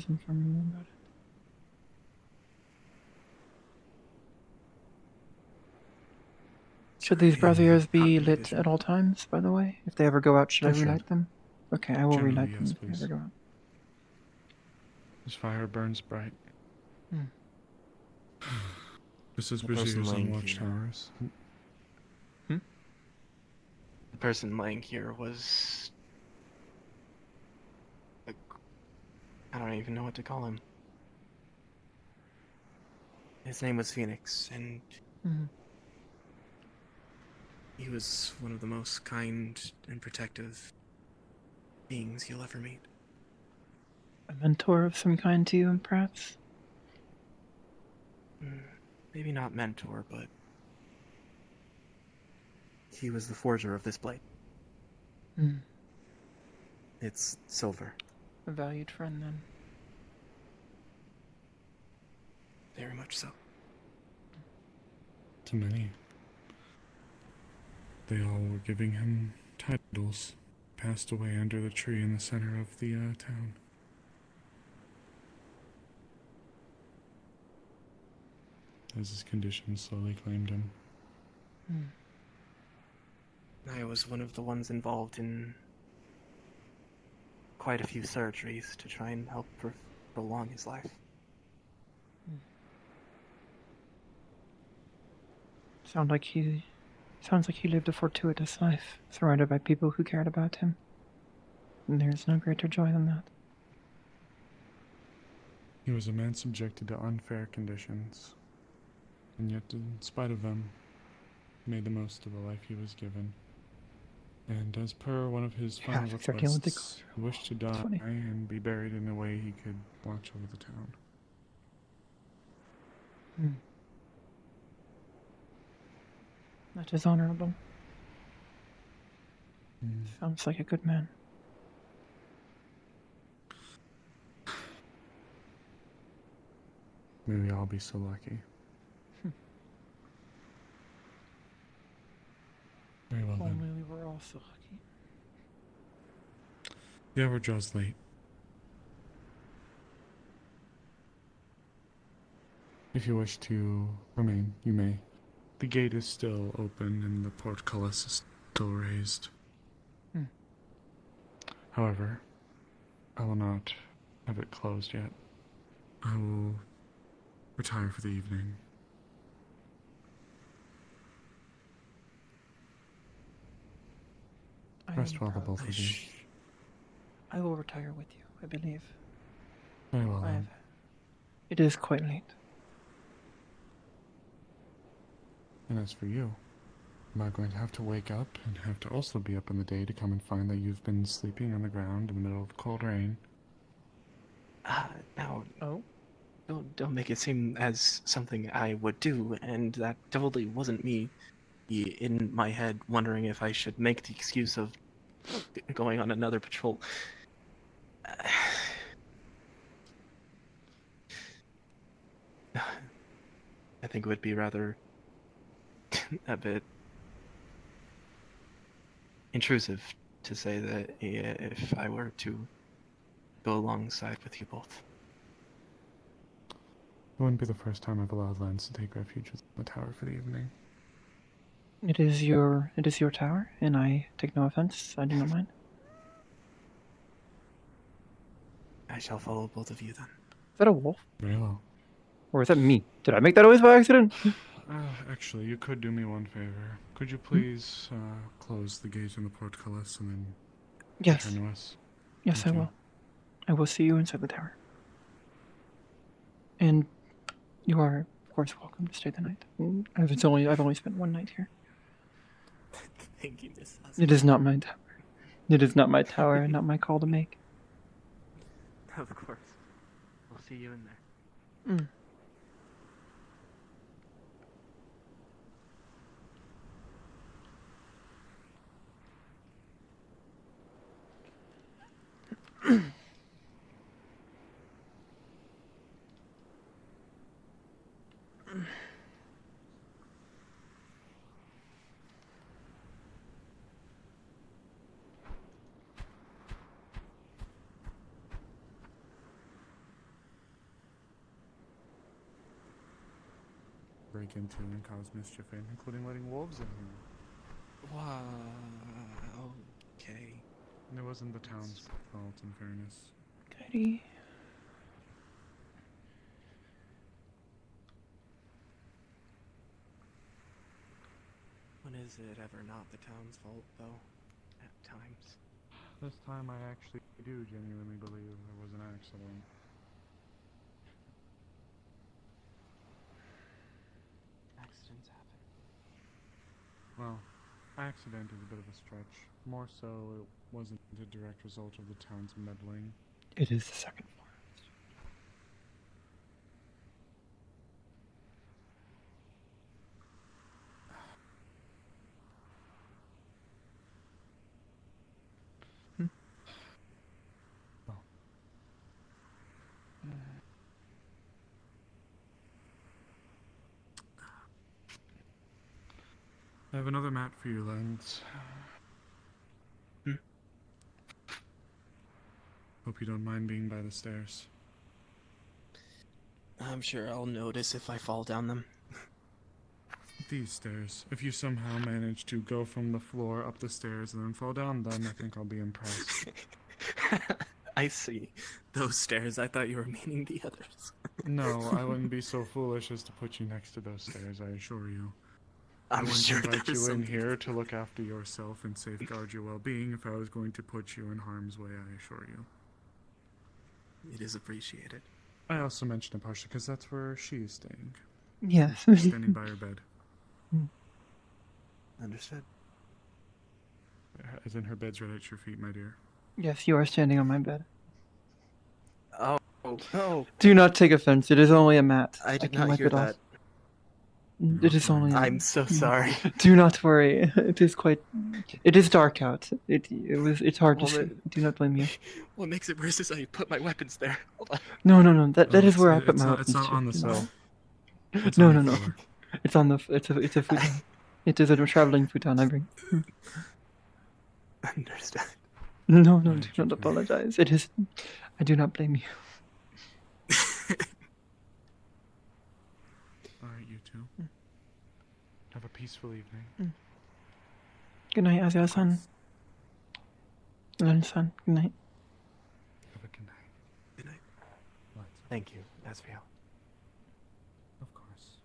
informing you about it. Should these braziers be lit at all times, by the way? If they ever go out, should I relight them? Okay, I will Generally, relight them yes, if they please. ever go out. This fire burns bright. This is The busy person as on laying watchtowers. The person laying here was... I don't even know what to call him. His name was Phoenix, and he was one of the most kind and protective beings you'll ever meet. A mentor of some kind to you, perhaps? Maybe not mentor, but he was the forger of this blade. It's silver. A valued friend, then. Very much so. To many. They all were giving him titles. Passed away under the tree in the center of the town. As his condition slowly claimed him. I was one of the ones involved in quite a few surgeries to try and help prolong his life. Sounds like he lived a fortuitous life, surrounded by people who cared about him. And there's no greater joy than that. He was a man subjected to unfair conditions, and yet, in spite of them, made the most of the life he was given. And as per one of his final requests, he wished to die and be buried in a way he could watch over the town. That is honorable. Sounds like a good man. May we all be so lucky. Very well then. Only we were all so lucky. The hour draws late. If you wish to remain, you may. The gate is still open and the portcullis is still raised. However, I will not have it closed yet. I will retire for the evening. Rest well, the both of you. I will retire with you, I believe. Very well then. It is quite late. And as for you, am I going to have to wake up and have to also be up in the day to come and find that you've been sleeping on the ground in the middle of the cold rain? Now, don't make it seem as something I would do, and that totally wasn't me in my head wondering if I should make the excuse of going on another patrol. I think it would be rather a bit intrusive to say that if I were to go alongside with you both. It wouldn't be the first time I've allowed Lance to take refuge in the tower for the evening. It is your tower, and I take no offense. I do not mind. I shall follow both of you then. Is that a wolf? Very well. Or is that me? Did I make that noise by accident? Actually, you could do me one favor. Could you please close the gate in the portcullis and then return to us? Yes, I will. I will see you inside the tower. And you are, of course, welcome to stay the night. I've only spent one night here. Thank you, Miss Hazuki. It is not my tower. It is not my tower and not my call to make. Of course. We'll see you in there. break into and cause mischief in, including letting wolves in here. Wow. Okay. And it wasn't the town's fault, in fairness. Eddie. When is it ever not the town's fault, though? At times. This time I actually do genuinely believe there was an accident. Accidents happen. Well, accident is a bit of a stretch. More so, it wasn't a direct result of the town's meddling. It is the second floor. I have another mat for you, Lens. Hope you don't mind being by the stairs. I'm sure I'll notice if I fall down them. These stairs. If you somehow manage to go from the floor up the stairs and then fall down them, I think I'll be impressed. I see. Those stairs, I thought you were meaning the others. No, I wouldn't be so foolish as to put you next to those stairs, I assure you. I I'm wouldn't sure invite there's you in something. here to look after yourself and safeguard your well-being if I was going to put you in harm's way, I assure you. It is appreciated. I also mentioned it partially because that's where she's staying. Yes. Standing by her bed. Understood. As in her bed's right at your feet, my dear. Yes, you are standing on my bed. Oh, no. Do not take offense. It is only a mat. I did can not wipe hear it off. that. It is only. I'm so sorry. Do not worry. It is quite. It is dark out. It's hard to Well, see. Do not blame you. What makes it worse is I put my weapons there. Hold on. No. That Oh, is where I it's- put it's my not- weapons. It's not too, on the you know. cell. It's No, on no, the no. floor. It's on the. It's a futon. It is a traveling futon I bring. Understood. No, do Right, not okay. apologize. It is. I do not blame you. Alright, you two. Have a peaceful evening. Good night, Azia-san. Len-san. Good night. Have a good night. Good night. Let's. Thank you, Asriel. Of course.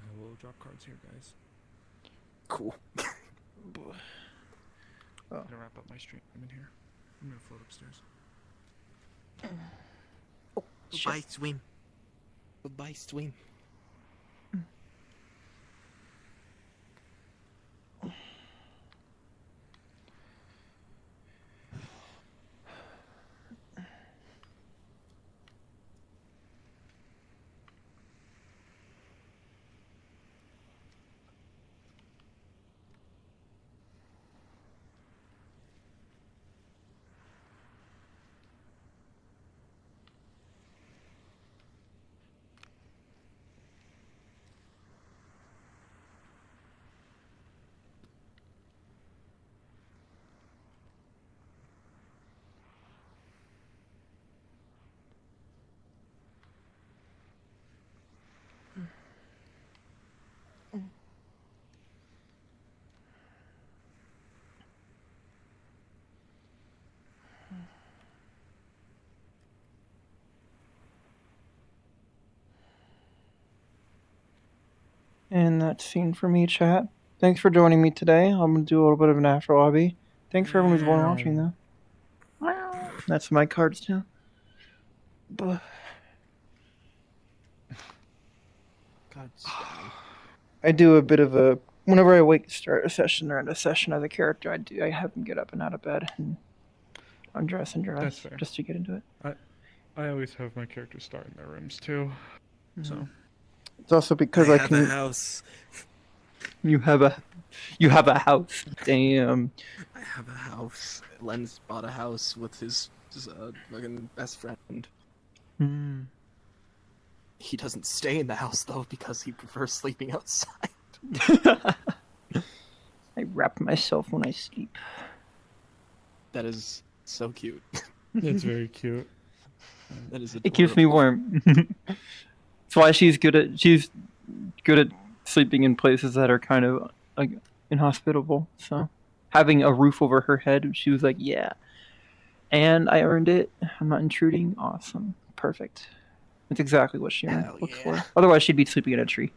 I will drop cards here, guys. Cool. I'm gonna wrap up my stream in here. I'm gonna float upstairs. Goodbye, Swim. Goodbye, Swim. And that's scene for me, chat. Thanks for joining me today. I'm gonna do a little bit of an after lobby. Thanks for everyone who's been watching, though. That's my cards too. But God, I do a bit of a. Whenever I start a session or end a session as a character, I have them get up and out of bed and undress and dress That's fair. just to get into it. I always have my characters start in their rooms too. So It's also because I have a can. house. You have a house. Damn. I have a house. Len's bought a house with his fucking best friend. Hmm. He doesn't stay in the house though because he prefers sleeping outside. I wrap myself when I sleep. That is so cute. it's very cute. That is It keeps me adorable. warm. That's why she's good at sleeping in places that are kind of like inhospitable. So having a roof over her head, she was like, yeah. And I earned it. I'm not intruding. Awesome. Perfect. That's exactly what she Hell looks yeah. for. Otherwise, she'd be sleeping in a tree.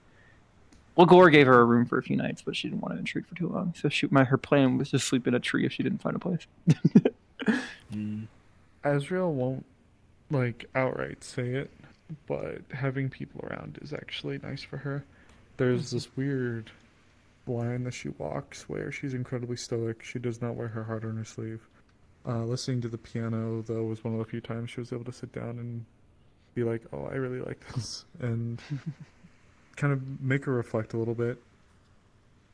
Well, Gore gave her a room for a few nights, but she didn't want to intrude for too long. So her plan was to sleep in a tree if she didn't find a place. Azrael won't like outright say it, but having people around is actually nice for her. There's this weird line that she walks where she's incredibly stoic. She does not wear her heart on her sleeve. Listening to the piano, though, was one of the few times she was able to sit down and be like, oh, I really like this. And kind of make her reflect a little bit.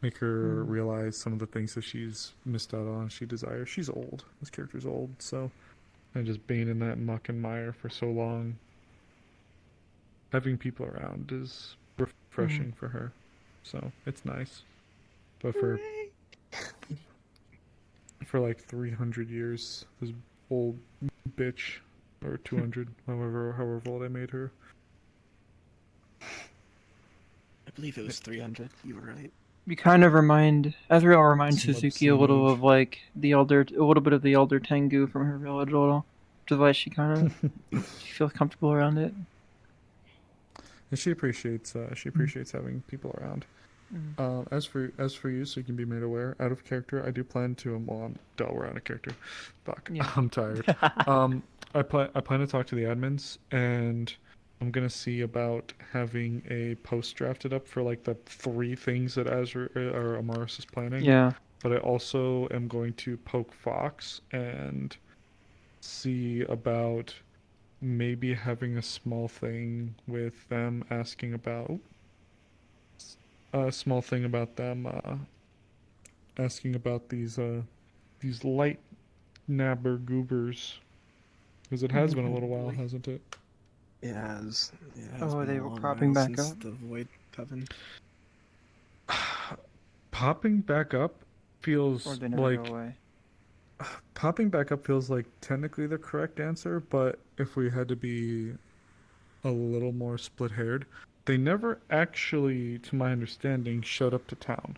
Make her realize some of the things that she's missed out on, she desires. She's old. This character's old, so... And just being in that muck and mire for so long. Having people around is refreshing for her. So, it's nice. But for like 300 years, this old bitch, or 200, however old I made her. I believe it was 300. You were right. You kind of Azrael reminds Some Hazuki a obscene little age. of like a little bit of the elder Tengu from her village a little. Which is why she kind of she feels comfortable around it. And she appreciates having people around. As for you, so you can be made aware, out of character, I do plan to we're out of character. Fuck. Yeah. I'm tired. I plan to talk to the admins, and I'm gonna see about having a post drafted up for like the 3 things that Azra or Amaris is planning. Yeah. But I also am going to poke Fox and see about maybe having a small thing with them asking about asking about these light nabber goobers, because it has been a little while, hasn't it? It has. Oh, been they a were long popping while back since up? the Void Coven. Popping back up feels Or they never like go away. popping back up feels like technically the correct answer, but if we had to be a little more split-haired, they never actually, to my understanding, showed up to town.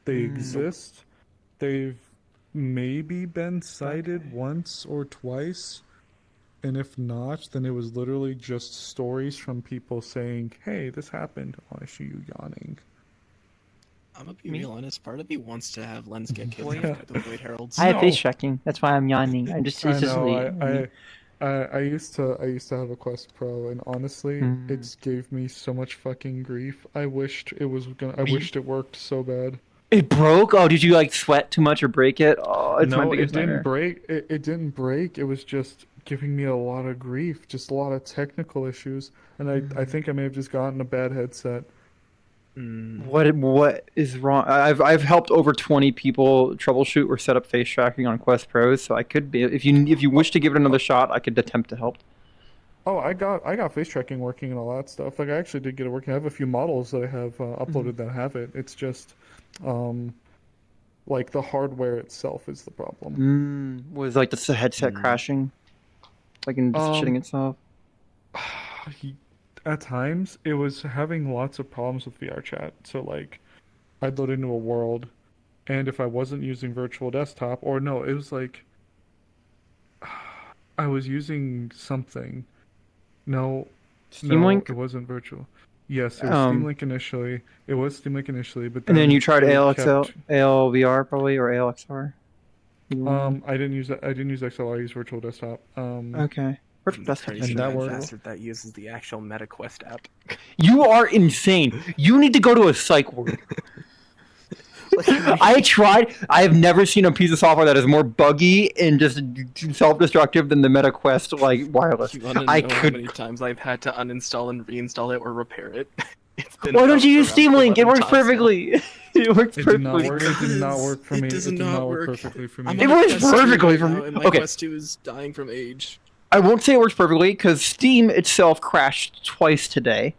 They exist. They've maybe been sighted once or twice, and if not, then it was literally just stories from people saying, hey, this happened. Oh, I see you yawning. I'm gonna be real honest. Part of me wants to have Lens get killed Wait. by the Void Heralds. I have No. face checking. That's why I'm yawning. It's I just know. late. I used to have a Quest Pro, and honestly, it's gave me so much fucking grief. I wished it worked so bad. It broke? Oh, did you like sweat too much or break it? Oh, it's my No, it biggest didn't nightmare. break. It didn't break. It was just giving me a lot of grief, just a lot of technical issues, and I think I may have just gotten a bad headset. What is wrong? I've helped over 20 people troubleshoot or set up face tracking on Quest Pros, so I could be if you wish to give it another shot, I could attempt to help. Oh, I got face tracking working and all that stuff. Like I actually did get it working. I have a few models that I have uploaded that have it. It's just, like the hardware itself is the problem. Was like the headset crashing, like and just shitting itself. At times, it was having lots of problems with VRChat. So like, I'd load into a world, and if I wasn't using virtual desktop, or no, it was like, I was using something. No, Steam Link? it wasn't virtual. Yes, it was Steam Link initially. It was Steam Link initially, but And then you tried it ALVR probably or ALXR. I didn't use that. I didn't use XLR. I used virtual desktop. Okay. Virtual desktop. And that worked. bastard that uses the actual MetaQuest app. You are insane. You need to go to a psych ward. I tried. I have never seen a piece of software that is more buggy and just self-destructive than the MetaQuest like wireless. You wanna know how many times I've had to uninstall and reinstall it or repair it? It's been Why don't you use around Steam Link? It 11 works times now. perfectly. It works It did not perfectly. work. It did not work for me. It does did not not work work. perfectly for me. I'm It on a works Quest 2 perfectly right for now, me. and my Okay. Quest 2 is dying from age. I won't say it works perfectly because Steam itself crashed twice today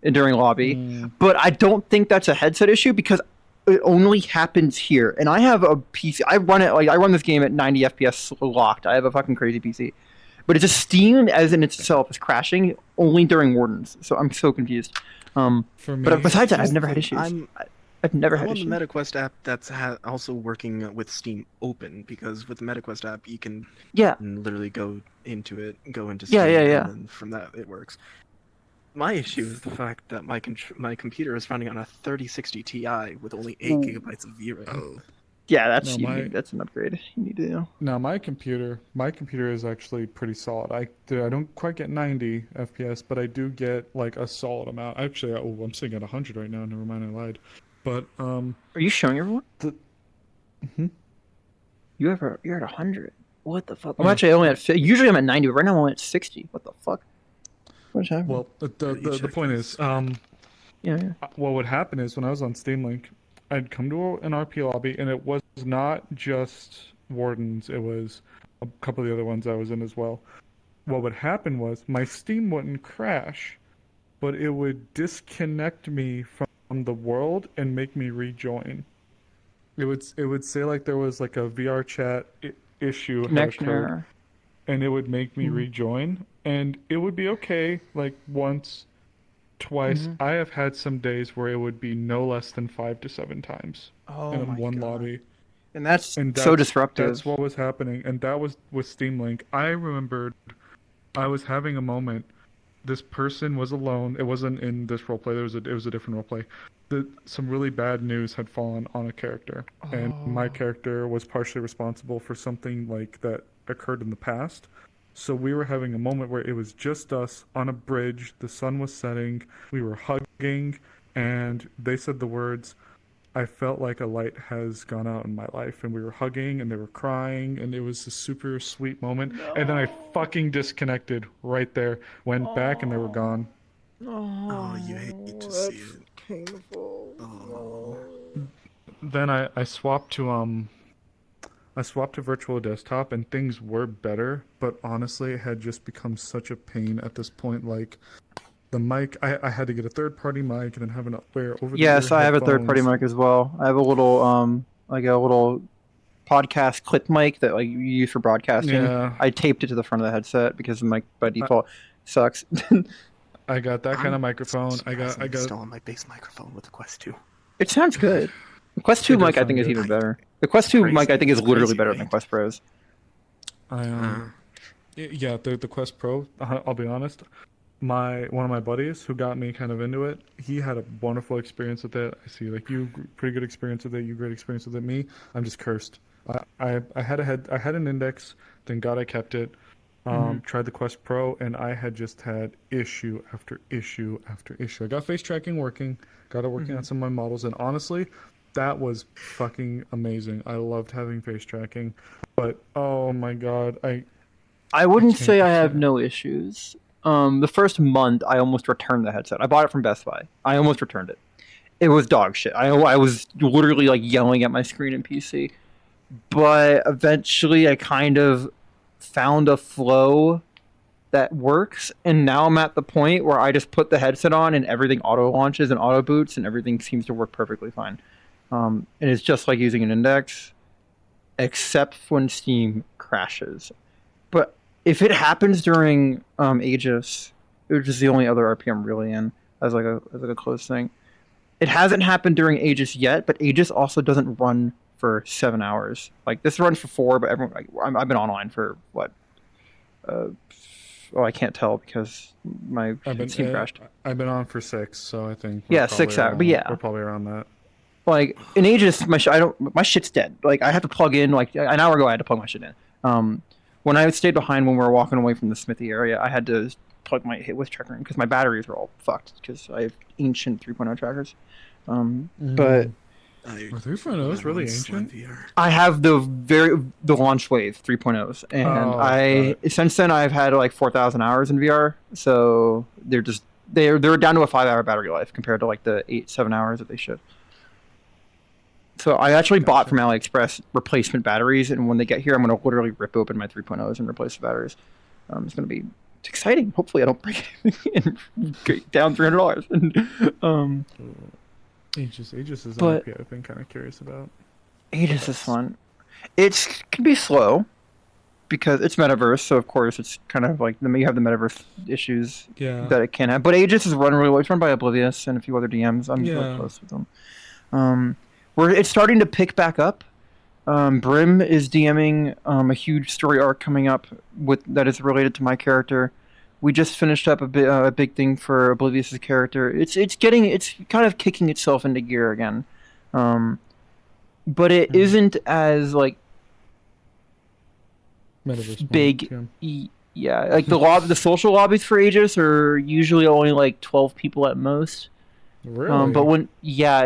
during lobby, but I don't think that's a headset issue because it only happens here. And I have a PC. I run this game at 90 FPS locked. I have a fucking crazy PC. but it's just Steam as in itself is crashing only during Wardens. So I'm so confused. For me, But besides that, I've Here's never the had thing, issues. I've never I'm had on issues. the MetaQuest app that's also working with Steam open, because with the MetaQuest app you can Yeah. literally go into it, go into Yeah, Steam, yeah, yeah. and then from that it works. My issue is the fact that my computer is running on a 3060 Ti with only 8 Ooh. gigabytes of VRAM. Yeah, that's No, that's an upgrade you need to do. Now my computer is actually pretty solid. I don't quite get 90 FPS, but I do get like a solid amount. Actually, I'm sitting at 100 right now. Never mind, I lied. But Are you showing everyone? Mhm. You're at 100. What the fuck? I'm Yeah. actually only at. Usually I'm at 90, but right now I'm only at 60. What the fuck? What's happening? Well, the point is, yeah. what would happen is when I was on Steam Link, I'd come to an RP lobby, and it was not just Wardens. It was a couple of the other ones I was in as well. What would happen was my Steam wouldn't crash, but it would disconnect me from the world and make me rejoin. It would say like there was like a VRChat issue had Connection occurred, error. and it would make me rejoin, and it would be okay like once, twice. I have had some days where it would be no less than 5 to 7 times Oh in my one God. lobby. And that's And so disruptive. That's what was happening, and that was with Steam Link. I remembered I was having a moment. This person was alone. It wasn't in this roleplay. It was a different roleplay. Some really bad news had fallen on a character, and my character was partially responsible for something like that occurred in the past. So we were having a moment where it was just us on a bridge. The sun was setting. We were hugging, and they said the words, "I felt like a light has gone out in my life," and we were hugging and they were crying, and it was a super sweet moment. And then I fucking disconnected right there, went back, and they were gone. Oh, you hate to see it. Painful. Oh. Then I swapped to virtual desktop, and things were better, but honestly it had just become such a pain at this point. Like the mic, I had to get a third-party mic and then have an wear over the Yes, ear I have a third-party headphones. mic as well. I have a little like a little podcast clip mic that like you use for broadcasting. Yeah. I taped it to the front of the headset because the mic by default sucks. I got that kind of microphone. I got still on my base microphone with the Quest 2. It sounds good. The Quest 2 It does mic I sound think is good. even better. The Quest 2 mic I think is It's literally crazy, better than the right? Quest Pros. Yeah, the Quest Pro. I'll be honest. One of my buddies who got me kind of into it, he had a wonderful experience with it. I see, like you, pretty good experience with it. You great experience with it. Me, I'm just cursed. I had an Index. Thank God I kept it. Tried the Quest Pro, and I had just had issue after issue after issue. I got face tracking working, got it working on some of my models, and honestly, that was fucking amazing. I loved having face tracking, but oh my God, I wouldn't can't say I have decide. no issues. The first month I almost returned the headset. I bought it from Best Buy. I almost returned it. It was dog shit. I was literally like yelling at my screen and PC. But eventually I kind of found a flow that works, and now I'm at the point where I just put the headset on and everything auto launches and auto boots and everything seems to work perfectly fine. And it's just like using an Index, except when Steam crashes. But if it happens during Aegis, which is the only other RP I'm really in as like a close thing, it hasn't happened during Aegis yet. But Aegis also doesn't run for 7 hours. Like this runs for 4, but everyone I've been online for what? I can't tell because my Steam crashed. I've been on for 6, so I think Yeah, 6 hours. But yeah, we're probably around that. like in Aegis, my shit's dead. Like I have to plug in. Like an hour ago, I had to plug my shit in. When I stayed behind when we were walking away from the smithy area, I had to plug my hit with tracker in because my batteries were all fucked because I have ancient 3.0 trackers. But Are 3.0s really ancient? I have the launch wave 3.0s, and since then I've had like 4,000 hours in VR. So they're down to a 5-hour battery life compared to like the 7 hours that they should. So I actually bought from AliExpress replacement batteries, and when they get here, I'm going to literally rip open my 3.0s and replace the batteries. It's going to be exciting. Hopefully, I don't break anything and get down $300. Aegis is an but RP I've been kind of curious about. Aegis is fun. It can be slow. because it's metaverse, so of course it's kind of like you have the metaverse issues Yeah. that it can have. But Aegis is run really well. It's run by Oblivious and a few other DMs. I'm really close with them. Where it's starting to pick back up. Brim is DMing a huge story arc coming up that is related to my character. We just finished up a big thing for Oblivious's character. It's kind of kicking itself into gear again, but it isn't as like Metaverse big. yeah. Yeah, like the social lobbies for Aegis are usually only like 12 people at most. Really? But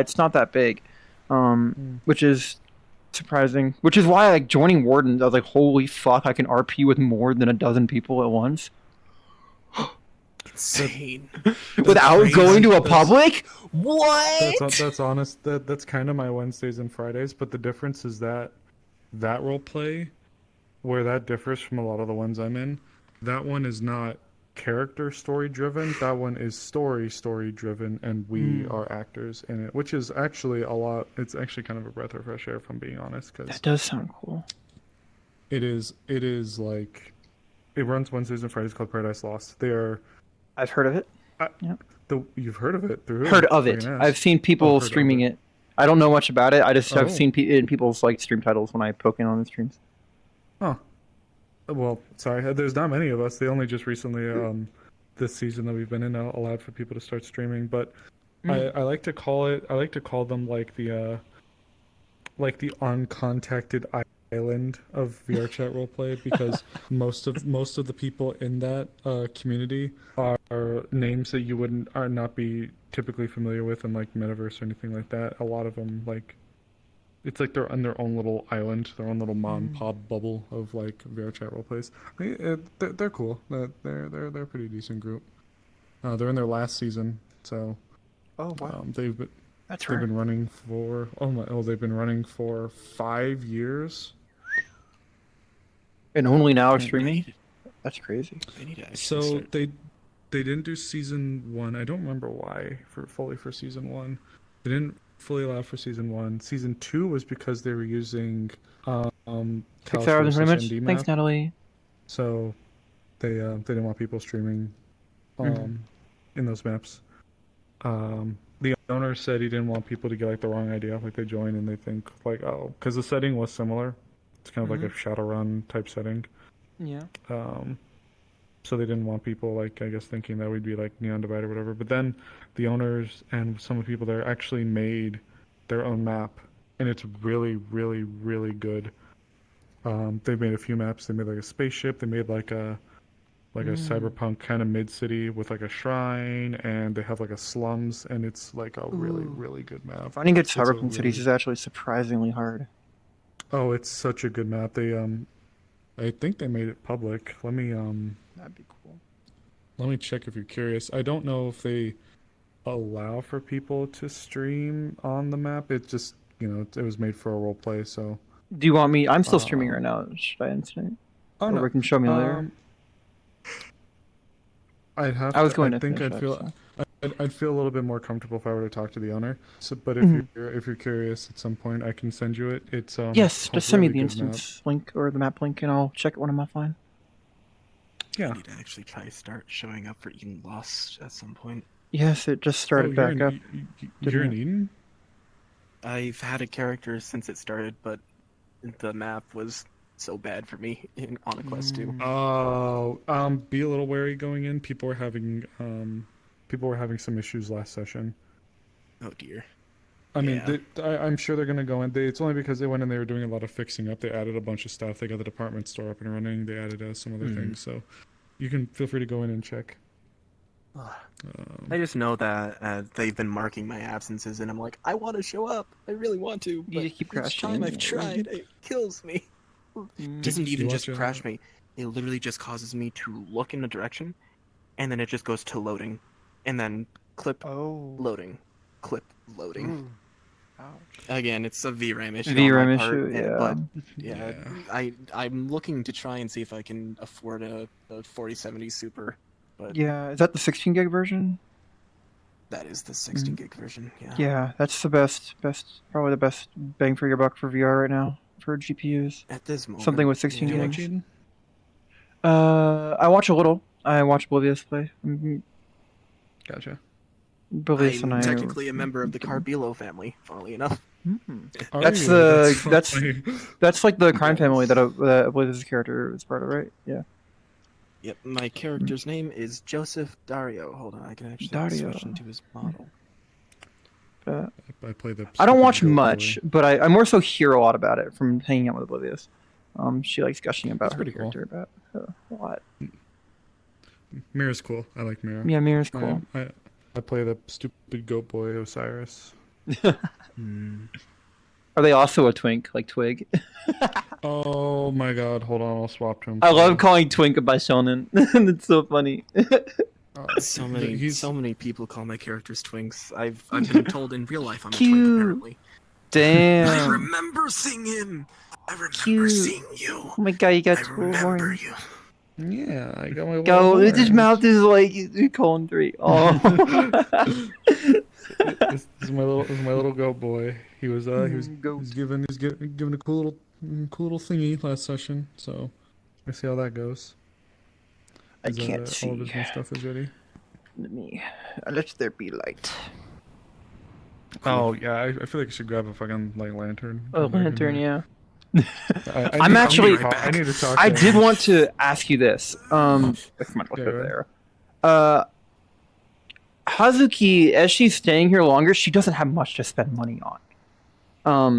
it's not that big, which is surprising. Which is why like joining Wardens, I was like, holy fuck, I can RP with more than a dozen people at once. Insane. Without crazy. going to a public? What? That's honest. That's kind of my Wednesdays and Fridays, but the difference is that role play, where that differs from a lot of the ones I'm in, that one is not character story driven. That one is story driven, and we are actors in it, which is actually a lot. It's actually kind of a breath of fresh air, if I'm being honest, because That does sound cool. it is like it runs Wednesdays and Fridays, called Paradise Lost. They are. I've heard of it. You've heard of it through who? Heard of it. I've seen people heard of streaming it. I don't know much about it. I just have Oh. seen in people's like stream titles when I poke in on the streams. Huh. Well, sorry, there's not many of us. They only just recently, this season that we've been in, allowed for people to start streaming. But I like to call them like the uncontacted island of VRChat roleplay, because most of the people in that community are names that you are not be typically familiar with in like metaverse or anything like that. A lot of them, like, it's like they're on their own little island, their own little mom and pop bubble of like VRChat roleplays. They're cool. They're a pretty decent group. They're in their last season, so Oh wow. they've been running for they've been running for 5 years. And only now streaming? That's crazy. I need to actually So start- they didn't do season 1. I don't remember why for season 1. They didn't fully allow for season 1. Season 2 was because they were using 6 hours and Cal's 20 minutes. ND map. Thanks, Natalie. So they didn't want people streaming in those maps. The owner said he didn't want people to get like the wrong idea, like they join and they think like, oh, because the setting was similar. It's kind of like a Shadowrun type setting. Yeah. So they didn't want people, like, I guess, thinking that we'd be like Neon Divide or whatever. But then the owners and some of the people there actually made their own map, and it's really, really, really good. They made a few maps. They made like a spaceship. They made like a cyberpunk kind of mid-city with like a shrine, and they have like a slums, and it's like a really, really good map. Finding good It's a cyberpunk cities really- is actually surprisingly hard. Oh, it's such a good map. They I think they made it public. Let me That'd be cool. Let me check if you're curious. I don't know if they allow for people to stream on the map. It just, it was made for a role play, so. Do you want me? I'm still streaming right now. Should I instant? Oh, Or no. you can show me later. I'd have. I was to- going I to think finish I'd up, feel. so. I'd feel a little bit more comfortable if I were to talk to the owner. So, but if you're curious at some point, I can send you it. It's Yes, it's a just send me really the good map. instance link or the map link, and I'll check it when I'm offline. Yeah. I need to actually try to start showing up for Eden Lost at some point. Yes, it just started you're back in, up. You're in didn't Eden? I've had a character since it started, but the map was so bad for me on a quest too. Oh, be a little wary going in. People were having some issues last session. Oh dear. I mean, Yeah. I'm sure they're gonna go in. It's only because they went in. They were doing a lot of fixing up. They added a bunch of stuff. They got the department store up and running. They added some other things. So, you can feel free to go in and check. I just know that they've been marking my absences, and I'm like, I want to show up. I really want to. You But just keep each crashing. time I've tried, it kills me. It doesn't even watch just it? crash me. It literally just causes me to look in a direction, and then it just goes to loading, and then clip Oh. loading, clip loading. Ooh. Ouch. Again, it's a VRAM issue. VRAM on my part, issue, yeah. But yeah, I'm looking to try and see if I can afford a 4070 Super. But Yeah, is that the 16 gig version? that is the 16 gig version. Yeah. Yeah, that's the best, probably the best bang for your buck for VR right now for GPUs. At this moment. Something with 16 Do you gigs. watch Eden? I watch a little. I watch Oblivious play. Gotcha. Oblivious and I'm I. technically a member of the Carbilo family, funnily enough. Are That's you? the so that's funny. that's like the crime Yes. family that Oblivious' character is part of, right? Yeah. Yep, my character's name is Joseph Dario. Hold on, I can actually Dario. switch into his model. I play the. I don't stupid watch goat much, boy. but I more so hear a lot about it from hanging out with Oblivious. She likes gushing about That's her pretty cool. character about a lot. Mira's cool. I like Mira. Yeah, Mira's cool. I play the stupid goat boy Osiris. Are they also a twink like Twig? Oh my god, hold on, I'll swap to him. I love calling Twink a Bishonen. It's so funny. So many, he's- so many people call my characters twinks. I've been told in real life I'm a Cute. twink apparently. I Damn. remember seeing him. I remember Cute. seeing you. Oh my god, you got I 12 remember horns. you. Yeah, I got my Go, little his horns. mouth is like colon 3. Oh. This is my little goat boy. He was Goat. given a cool little thingy last session. So I see how that goes. I Is, can't all see. of his new stuff is ready. Let there be light. Oh yeah, I feel like I should grab a fucking light lantern. A lantern, yeah. I'm actually- I need to talk. I to did him. want to ask you this. If my look Yeah, over right. there. Hazuki, as she's staying here longer, she doesn't have much to spend money on.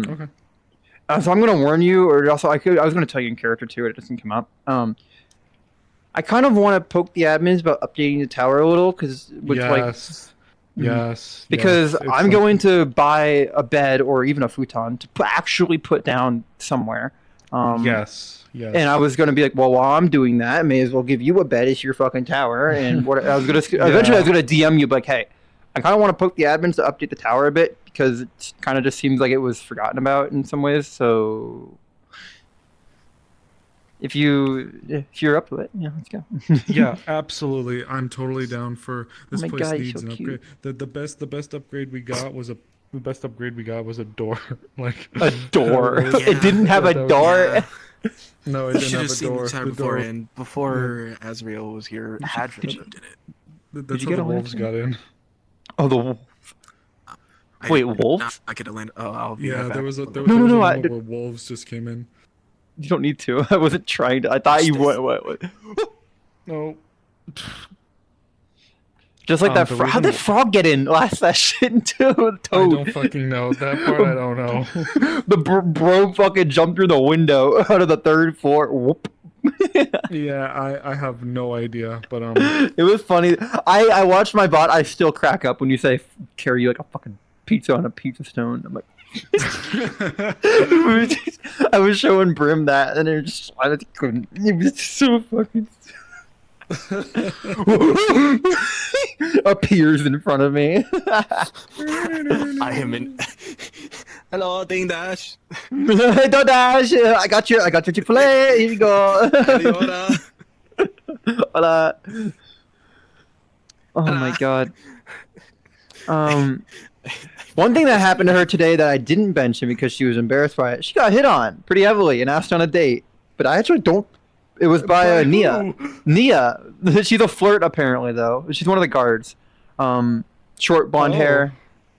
Okay. So I'm gonna warn you, or also I was gonna tell you in character too, it doesn't come out. I kind of want to poke the admins about updating the tower a little, because Yes. because yes, it's I'm going to buy a bed or even a futon to actually put down somewhere. Yes. And I was gonna be like, well, while I'm doing that, I may as well give you a bed as your fucking tower. And what I was gonna eventually I was gonna DM you, like, hey, I kind of want to poke the admins to update the tower a bit because it kind of just seems like it was forgotten about in some ways. So if you're up to it, yeah, let's go. Yeah, absolutely. I'm totally down for this my place God, he's needs so an cute. upgrade. The best upgrade we got was a door. Like A door. that was- It didn't have that a was- door. Yeah. No, it You didn't should have have a seen door. the tower The door- beforehand. Before Azrael was here, Hadra did you- lived in it. That's you how get the a wolves lantern? got in. Oh, the wolf. I Wait, didn't- wolves? I could have landed. Oh, I'll be Yeah, right back. there was a No, there no, was a I moment where wolves just came in. You don't need to. I wasn't trying to. I thought you would. What? No. Just like that. the How reason- did Frog get in last session too? I Toad. don't fucking know. That part I don't know. The bro fucking jumped through the window out of the 3rd floor. Whoop. Yeah, I have no idea, but It was funny. I watched my bot. I still crack up when you say carry you like a fucking pizza on a pizza stone. I'm like, I was showing Brim that, and it just I just couldn't. It was so fucking. Appears in front of me. I am in. Hello, Ding Dash. Hey, Dash, I got you. I got your Chick-fil-A. Here you go. Adiora. Hola. Oh my god. One thing that happened to her today that I didn't mention because she was embarrassed by it, she got hit on pretty heavily and asked on a date. But I actually don't. It was by Nia. who? Nia. She's a flirt apparently though. She's one of the guards. Short blonde Oh. hair.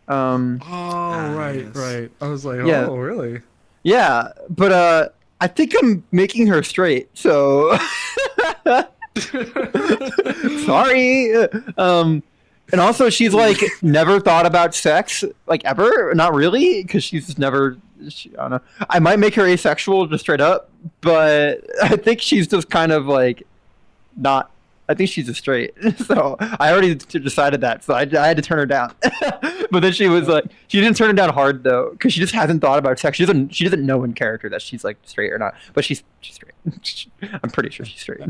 Oh, right, yes. right. I was like, Yeah. oh, really? Yeah, but I think I'm making her straight. So sorry. And also she's like never thought about sex like ever. Not really, because she's just never. I don't know. I might make her asexual just straight up, but I think she's just kind of like not. I think she's a straight. So I already decided that. So I had to turn her down. But then she was like, she didn't turn it down hard though, because she just hasn't thought about sex. She doesn't know in character that she's like straight or not. But she's straight. I'm pretty sure she's straight.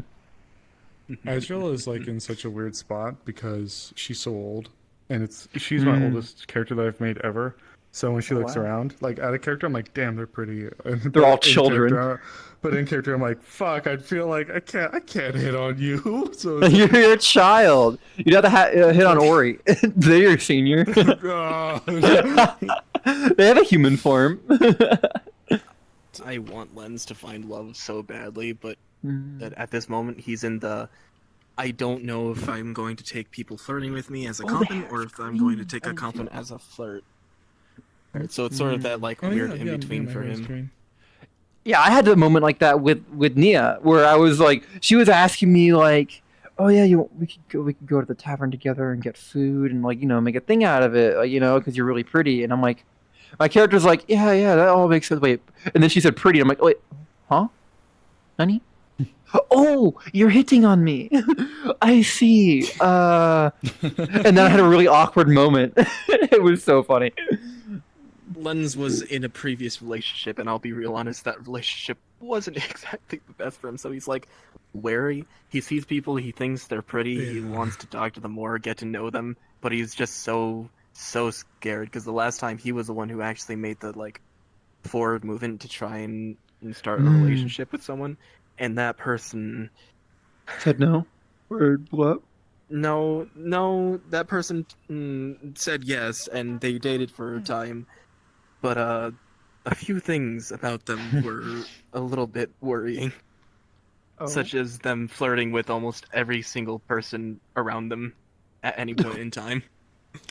Azrael is like in such a weird spot because she's so old, and she's my oldest character that I've made ever. So when she looks wow. around, like out of character, I'm like, damn, they're pretty. They're all children. But in character, I'm like, fuck, I'd feel like I can't hit on you. So You're a child. You'd have to hit on Ori. They're your senior. They have a human form. I want Lens to find love so badly, but That at this moment he's in the I don't know if I'm going to take people flirting with me as a compliment or if I'm going to take a compliment as a flirt. Right, so it's sort of that like weird in between for him. Green. Yeah, I had a moment like that with Nia, where I was like, she was asking me like, "Oh yeah, we could go to the tavern together and get food and like make a thing out of it, like, because you're really pretty." And I'm like, my character's like, "Yeah, that all makes sense." Wait, and then she said pretty. I'm like, "Wait, huh, honey? Oh, you're hitting on me. I see." And then I had a really awkward moment. It was so funny. Lens was in a previous relationship, and I'll be real honest, that relationship wasn't exactly the best for him. So he's like wary. He sees people, he thinks they're pretty, he wants to talk to them more, get to know them, but he's just so scared because the last time he was the one who actually made the like forward movement to try and start a relationship with someone, and that person said no. Or what? No, that person said yes, and they dated for a time. But a few things about them were a little bit worrying, such as them flirting with almost every single person around them at any point in time,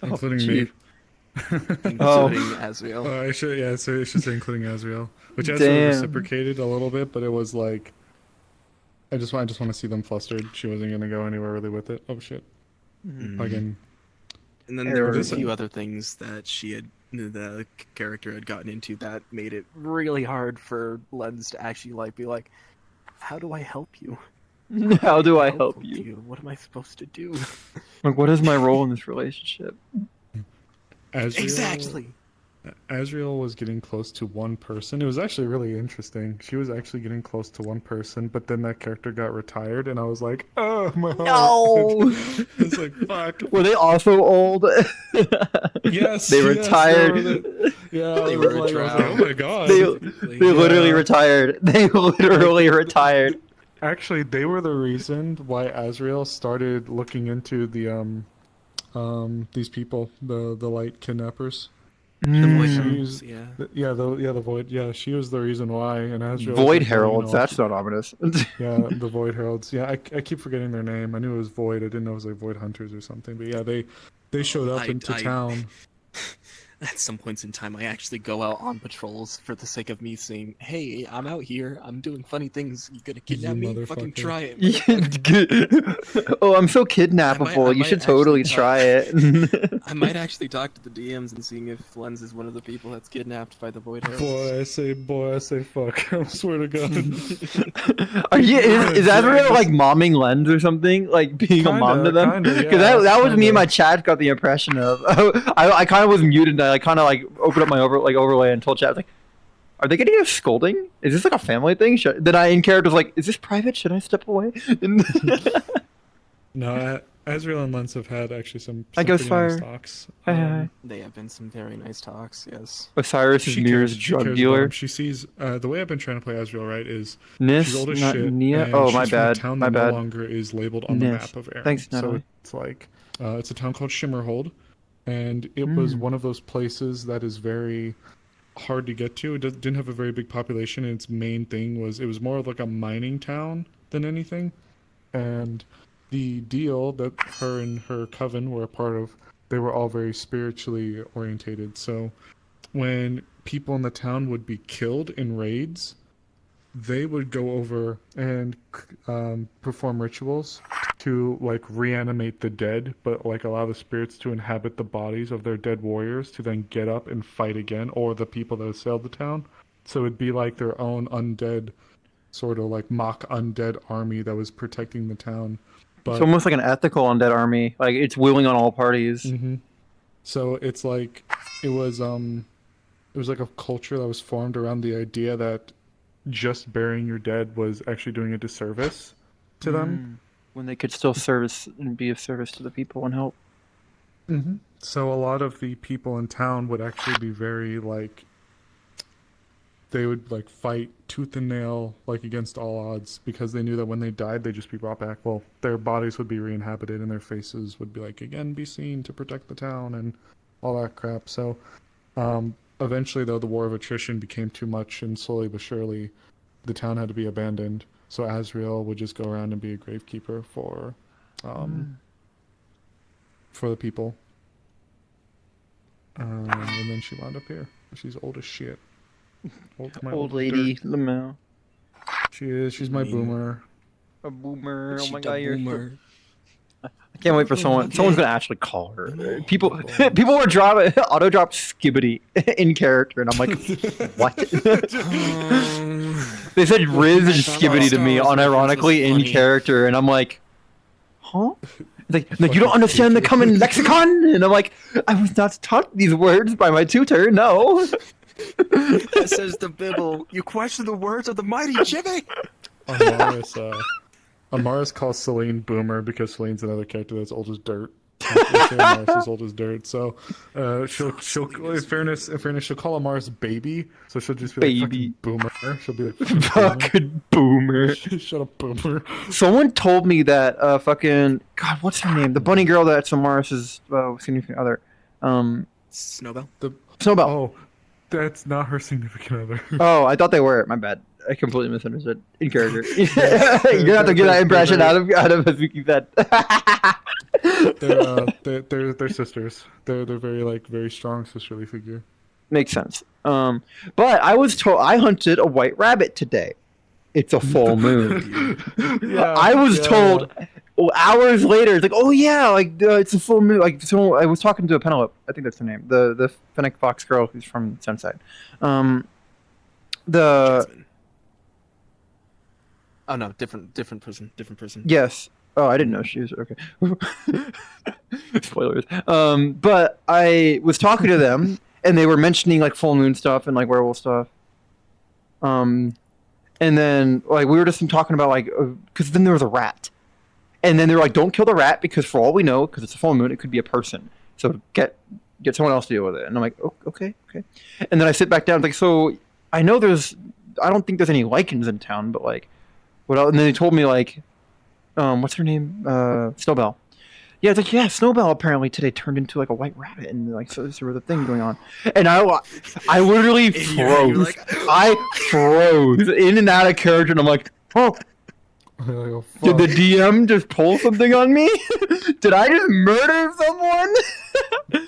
including me. including Azriel. I should say including Azriel, which Azriel reciprocated a little bit, but it was like, I just want to see them flustered. She wasn't gonna go anywhere really with it. Oh shit! Again. And then there were a few other things that the character had gotten into that made it really hard for Lens to actually be like, how do I help you? How do I help you? What am I supposed to do? Like, what is my role in this relationship? Exactly. Azriel was getting close to one person. It was actually really interesting. She was actually getting close to one person, but then that character got retired, and I was like, oh, my heart. No! It's like, fuck. Were they also old? Yes. They retired. They were like, oh my god. They literally retired. They literally retired. Actually, they were the reason why Azriel started looking into the these people, the light kidnappers. The Void Heralds, the Void. Yeah, she was the reason why. And Azriel Void Heralds. That's not ominous. Yeah, the Void Heralds. Yeah, I keep forgetting their name. I knew it was Void. I didn't know it was like Void Hunters or something. But yeah, they showed up into town. At some points in time, I actually go out on patrols for the sake of me saying, "Hey, I'm out here. I'm doing funny things. You gonna kidnap me? Fucking try it." Oh, I'm so kidnappable. You should totally try it. I might actually talk to the DMs and seeing if Lens is one of the people that's kidnapped by the Void Heralds. Boy, I say fuck. I swear to God. Is Azriel like momming Lens or something? Like being a mom to them? Because that was me and my chat got the impression of. I kind of was muted. I kind of like opened up my overlay and told chat, I was like, "Are they getting a scolding? Is this like a family thing?" Then I in character was like, "Is this private? Should I step away?" No, Azriel and Lens have had actually some pretty nice talks. They have been some very nice talks, yes. Osiris is Mir's drug dealer. She sees the way I've been trying to play Azriel, right, is Nis, she's old as not shit. Nia. And oh, she's my from bad. A town My that bad. no longer is labeled on the map of Erin. Thanks, Natalie. So it's like it's a town called Shimmerhold, and it was one of those places that is very hard to get to. It didn't have a very big population, and its main thing was it was more of like a mining town than anything. And the deal that her and her coven were a part of, they were all very spiritually orientated. So when people in the town would be killed in raids, they would go over and perform rituals to like reanimate the dead, but like allow the spirits to inhabit the bodies of their dead warriors to then get up and fight again, or the people that assailed the town. So it'd be like their own undead, sort of like mock undead army that was protecting the town. But, it's almost like an ethical undead army. Like it's willing on all parties. Mm-hmm. So it's like it was like a culture that was formed around the idea that just burying your dead was actually doing a disservice to them. When they could still service and be of service to the people and help. Mm-hmm. So a lot of the people in town would actually be very like, they would like fight tooth and nail like against all odds, because they knew that when they died they'd just be brought back. Well, their bodies would be re-inhabited and their faces would be like again be seen to protect the town and all that crap. So eventually though, the war of attrition became too much, and slowly but surely the town had to be abandoned. So Azrael would just go around and be a gravekeeper for the people. And then she wound up here. She's old as shit. Old lady Lamau. She is. She's my boomer. A boomer. Oh She my the god, you're. boomer. I can't wait for someone. Okay. Someone's gonna actually call her. People were auto drop Skibbity in character, and I'm like, what? They said Riz and Skibbity to me, unironically in character, and I'm like, huh? It's like you don't understand the common lexicon, and I'm like, I was not taught these words by my tutor. No. That says the Bible. You question the words of the mighty Jimmy. Amaris calls Celine Boomer because Celine's another character that's old as dirt. Amaris is old as dirt, so she'll in fairness she'll call Amaris baby, so she'll just be like fucking Boomer. She'll be like Fucking boomer. Shut up, Boomer. Someone told me that fucking God, what's her name? The bunny girl that's Amaris's significant other. Snowbell. Snowbell. Oh, that's not her significant other. Oh, I thought they were. My bad. I completely misunderstood in character. You're gonna have to get that impression out of Hazuki's head. They're sisters. They're very strong sisterly figure. Makes sense. But I was told I hunted a white rabbit today. It's a full moon. I was told hours later. It's like, oh yeah, like it's a full moon. Like, so I was talking to a Penelope. I think that's her name. The Fennec Fox girl who's from Sunside. Jasmine. Oh no, different person. Yes. Oh, I didn't know she was okay. Spoilers. But I was talking to them, and they were mentioning like full moon stuff and like werewolf stuff. And then like we were just talking about like because then there was a rat, and then they were like, "Don't kill the rat because for all we know, because it's a full moon, it could be a person. So get someone else to deal with it." And I'm like, oh, okay. And then I sit back down, like, so I know I don't think there's any lichens in town, but like. What else? And then they told me like, what's her name? Snowbell. Yeah, it's like Snowbell apparently today turned into like a white rabbit, and like so there was a thing going on, and I literally froze. Like, I froze in and out of character, and I'm like, oh, did the DM just pull something on me? Did I just murder someone?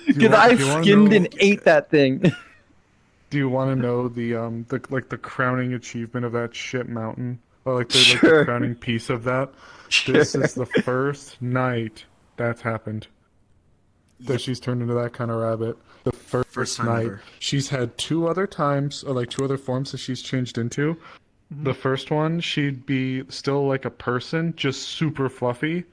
Because I skinned and ate that thing. Do you want to know the crowning achievement of that shit mountain? Or like the crowning piece of that. Sure. This is the first night that's happened. That she's turned into that kind of rabbit. The first night. Ever. She's had two other times, or like two other forms that she's changed into. Mm-hmm. The first one, she'd be still like a person, just super fluffy.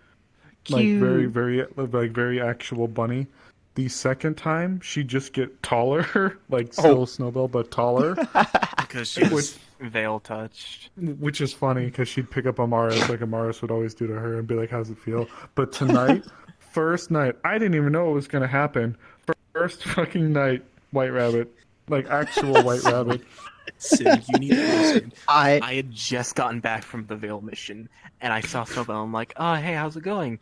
Cute. Like very actual bunny. The second time, she'd just get taller, like still Snowbell, but taller. Because she was veil touched. Which is funny, because she'd pick up Amaris, like Amaris would always do to her, and be like, how's it feel? But tonight, first night, I didn't even know it was going to happen. First fucking night, white rabbit. Like, actual white rabbit. Sid, you need to listen. I had just gotten back from the Veil mission, and I saw Snowbell. I'm like, oh, hey, how's it going?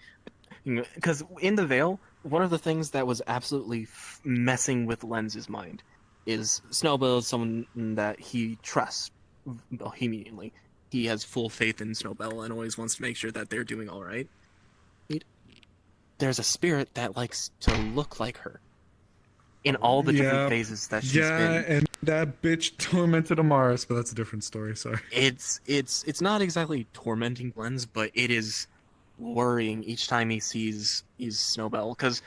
Because in the Veil, one of the things that was absolutely messing with Lens's mind is Snowbell is someone that he trusts vehemently. He has full faith in Snowbell and always wants to make sure that they're doing all right. There's a spirit that likes to look like her in all the different phases that she's been. Yeah, and that bitch tormented Amaris, but that's a different story. Sorry. It's not exactly tormenting Lens, but it is worrying each time he sees Snowbell, because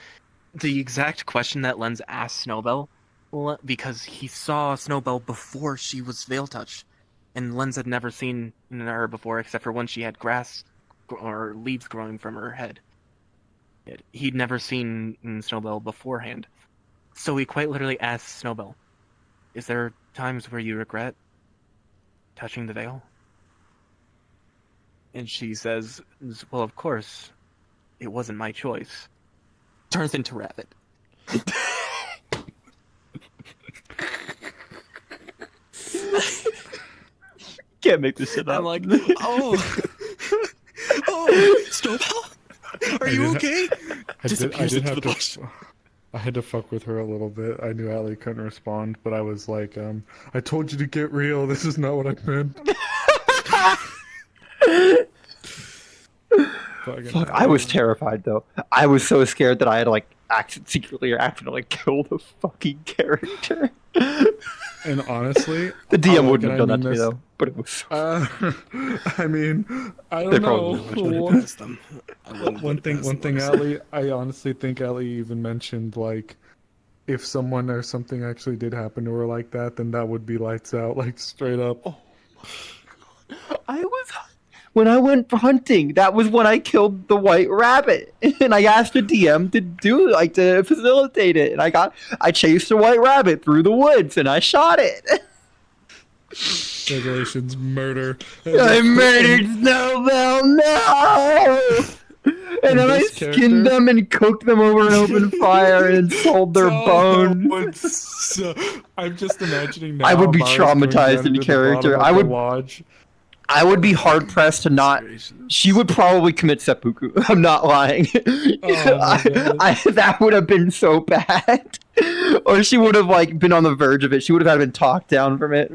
the exact question that Lens asked Snowbell, because he saw Snowbell before she was veil touched, and Lens had never seen her before except for when she had grass or leaves growing from her head. He'd never seen Snowbell beforehand, so he quite literally asked Snowbell, "Is there times where you regret touching the veil?" And she says, "Well, of course, it wasn't my choice." Turns into rabbit. Can't make this shit up. I'm like, oh, Snowbell, are you okay? I had to fuck with her a little bit. I knew Allie couldn't respond, but I was like, I told you to get real. This is not what I meant. Fucking Fuck, I was hell. terrified though. I was so scared that I had like secretly or accidentally killed a fucking character. And honestly, The DM like, wouldn't and have I done that mean to me this, though, but it was so I mean, I They don't probably know. would. Put it past them. I wouldn't put One it thing, past one them, thing, honestly. Ali, I honestly think Ali even mentioned, like, if someone or something actually did happen to her like that, then that would be lights out, like, straight up. Oh I was when I went hunting, that was when I killed the white rabbit. And I asked a DM to do like to facilitate it. And I chased a white rabbit through the woods and I shot it. Congratulations, murder. I murdered Snowbell, no! And then I this skinned character- them and cooked them over an open fire and sold their bones. I'm just imagining now. I would be Mars going traumatized down in to the character. bottom of I the would- lodge. I would be hard pressed to not. She would probably commit seppuku. I'm not lying. Oh my God. That would have been so bad. Or she would have like been on the verge of it. She would have had been talked down from it.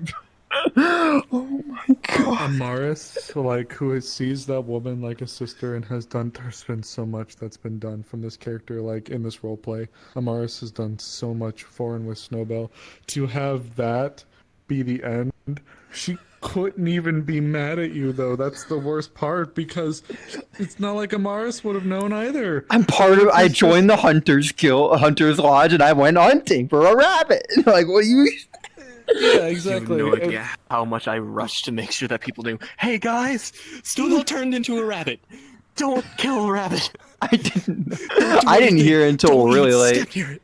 Oh my god. Amaris, like, who sees that woman like a sister and has done. There's been so much that's been done from this character, like in this roleplay. Amaris has done so much for and with Snowbell. To have that be the end, she couldn't even be mad at you though. That's the worst part because it's not like Amaris would have known either. I'm part of. I joined the Hunters Guild, Hunters Lodge, and I went hunting for a rabbit. Like, what do you? Yeah, exactly. You have no idea how much I rushed to make sure that people knew. Hey guys, Snowball turned into a rabbit. Don't kill a rabbit. I didn't. Don't do I didn't anything. hear it until Don't really even late. step near it.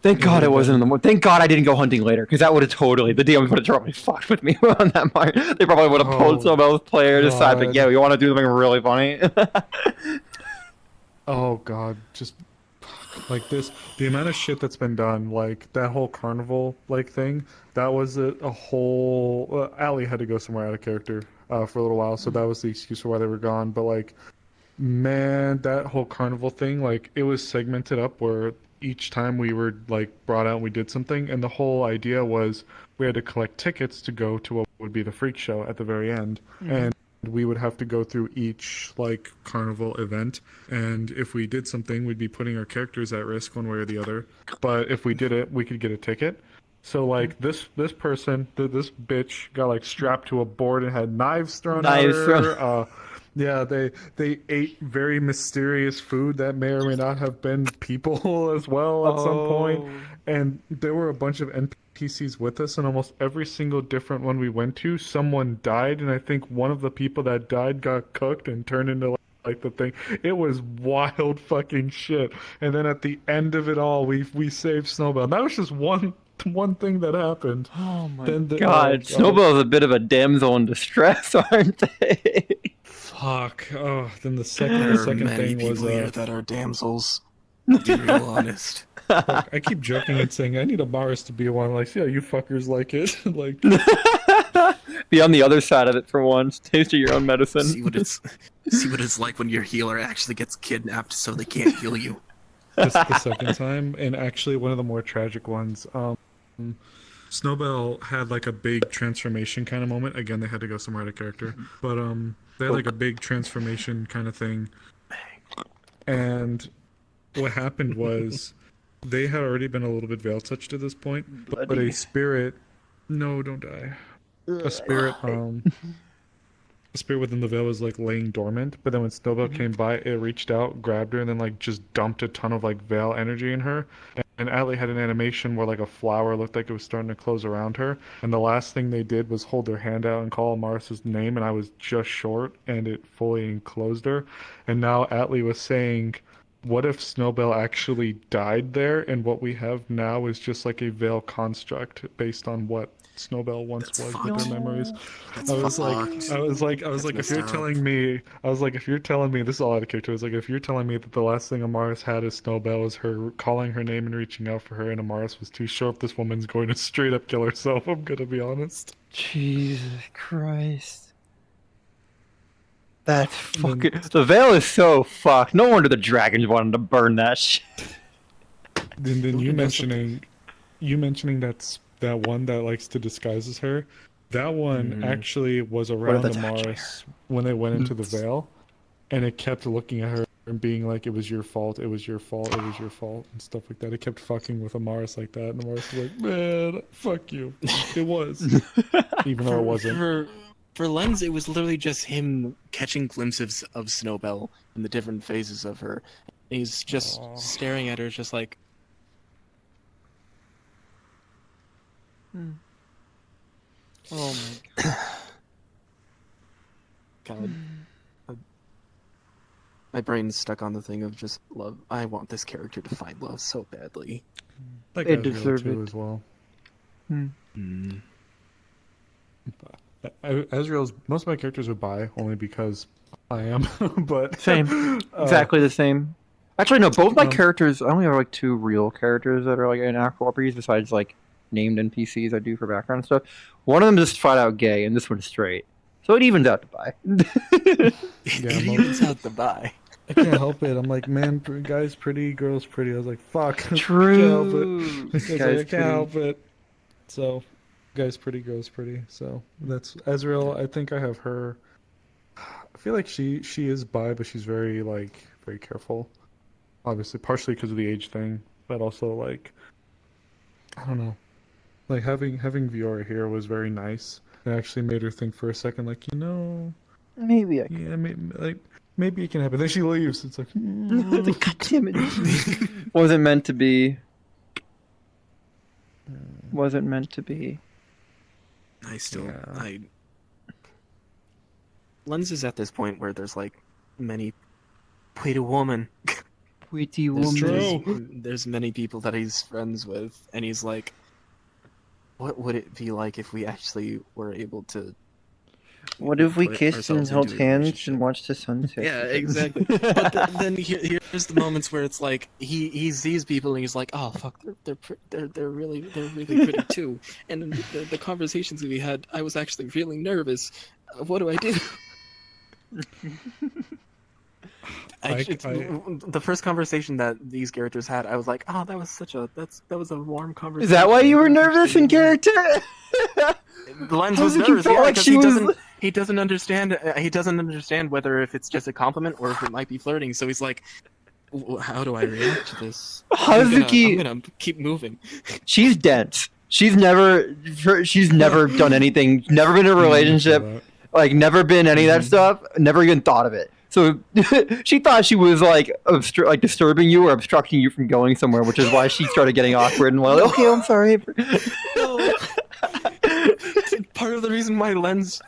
Thank God it wasn't in the morning. Thank God I didn't go hunting later, because that would have totally. The DMs would have probably fucked with me on that part. They probably would have pulled Oh, Snowbell's player to decide, like, God. yeah, you want to do something really funny. Oh god, just like this, the amount of shit that's been done, like that whole carnival like thing, that was a whole. Allie had to go somewhere out of character for a little while, so that was the excuse for why they were gone. But like, man, that whole carnival thing, like it was segmented up where each time we were like brought out and we did something, and the whole idea was we had to collect tickets to go to what would be the freak show at the very end, and we would have to go through each like carnival event, and if we did something we'd be putting our characters at risk one way or the other, but if we did it we could get a ticket. So like this person, this bitch got like strapped to a board and had knives thrown at her. Yeah, they ate very mysterious food that may or may not have been people as well at some point. And there were a bunch of NPCs with us, and almost every single different one we went to, someone died, and I think one of the people that died got cooked and turned into like the thing. It was wild fucking shit. And then at the end of it all, we saved Snowbell. And that was just one thing that happened. Oh my Then the- God, oh, Snowbell's a bit of a damsel in distress, aren't they? Fuck. Oh, then the second There are many thing people was here that are damsels. To be real honest. fuck, I keep joking and saying I need a Mars to be one. Like, yeah, you fuckers like it. Like, Be on the other side of it for once. Taste of your own medicine. See what it's like when your healer actually gets kidnapped so they can't heal you. this the second time, and actually one of the more tragic ones. Snowbell had like a big transformation kind of moment. Again, they had to go somewhere out of character, but they had like a big transformation kind of thing. And what happened was they had already been a little bit veil touched at this point, but Bloody. a spirit. No, don't die. A spirit. The spirit within the veil was like laying dormant, but then when Snowbell came by, it reached out, grabbed her, and then like just dumped a ton of like veil energy in her. And Allie had an animation where like a flower looked like it was starting to close around her, and the last thing they did was hold their hand out and call Maris's name, and I was just short, and it fully enclosed her. And now Atlee was saying, what if Snowbell actually died there, and what we have now is just like a veil construct based on what Snowbell once That's was with their memories. That's I was fucked. like, if messed you're up. telling me, this is all out of character. I was like, if you're telling me that the last thing Amaris had as Snowbell was her calling her name and reaching out for her, and Amaris was too sure if this woman's going to straight up kill herself, I'm gonna be honest. Jesus Christ. That's fucking. The veil is so fucked. No wonder the dragons wanted to burn that shit. Then Don't you you know mentioning that one that likes to disguise as her, That one actually was around the the Morris when they went into the Veil, and it kept looking at her and being like, "It was your fault. It was your fault. It was your fault," and stuff like that. It kept fucking with Amaris like that, and Amaris was like, "Man, fuck you." It was, even though it wasn't. For Lens, it was literally just him catching glimpses of Snowbell in the different phases of her. And he's just staring at her, just like. Oh my god. My brain's stuck on the thing of just love. I want this character to find love so badly. Like They Ezreal deserve too it. as well. Mm. Ezreal's most of my characters are bi only because I am, but Same. Exactly the same. Actually, no. Both my characters. I only have like 2 real characters that are like in actual RPGs besides like named NPCs I do for background stuff. One of them is flat out gay, and this one's straight. So it evens out to bi. It evens out the bi. I can't help it. I'm like, man, guy's pretty, girl's pretty. I was like, fuck. True. I can't help it. So, guy's pretty, girl's pretty. So that's Ezreal. I think I have her. I feel like she is bi, but she's very very careful. Obviously, partially because of the age thing, but also like, I don't know. Like having Viora here was very nice. It actually made her think for a second, like, Maybe I can. yeah, maybe it can happen. Then she leaves. It's like, God damn it. Wasn't meant to be. Wasn't meant to be. Lens is at this point where there's like many pretty woman. Pretty woman. There's many people that he's friends with, and he's like, what would it be like if we actually were able to? What if we put kissed and ourselves held into a hands relationship? and watched the sunset? Yeah, exactly. But then here's the moments where it's like he sees people and he's like, oh fuck, they're really pretty too. And in the conversations that we had, I was actually really nervous. What do I do? The first conversation that these characters had, I was like, oh, that was a warm conversation. Is that why you were nervous in character? Lens was Hazuki nervous, felt yeah, like because she was- he doesn't understand whether if it's just a compliment or if it might be flirting. So he's like, how do I react to this? Hazuki, I'm gonna keep moving. she's dense. She's never done anything. Never been in a relationship. Like never been any of that stuff. Never even thought of it. So she thought she was like disturbing you or obstructing you from going somewhere, which is why she started getting awkward and like, okay, I'm sorry. No. Part of the reason why Lens,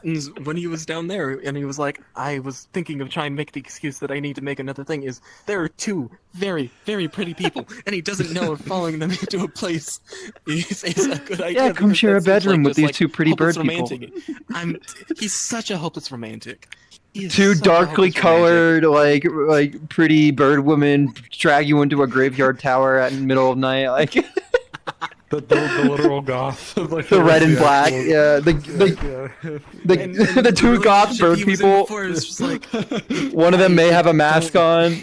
when he was down there and he was like, I was thinking of trying to make the excuse that I need to make another thing, is there are 2 very, very pretty people, and he doesn't know if following them into a place is a good idea. Yeah, come share a bedroom with these 2 pretty bird people. He's such a hopeless romantic. 2 darkly colored, like pretty bird women drag you into a graveyard tower at middle of night, like. The literal goth, like the red and black, yeah. The 2 goth bird people. Like, one of them may have a mask on,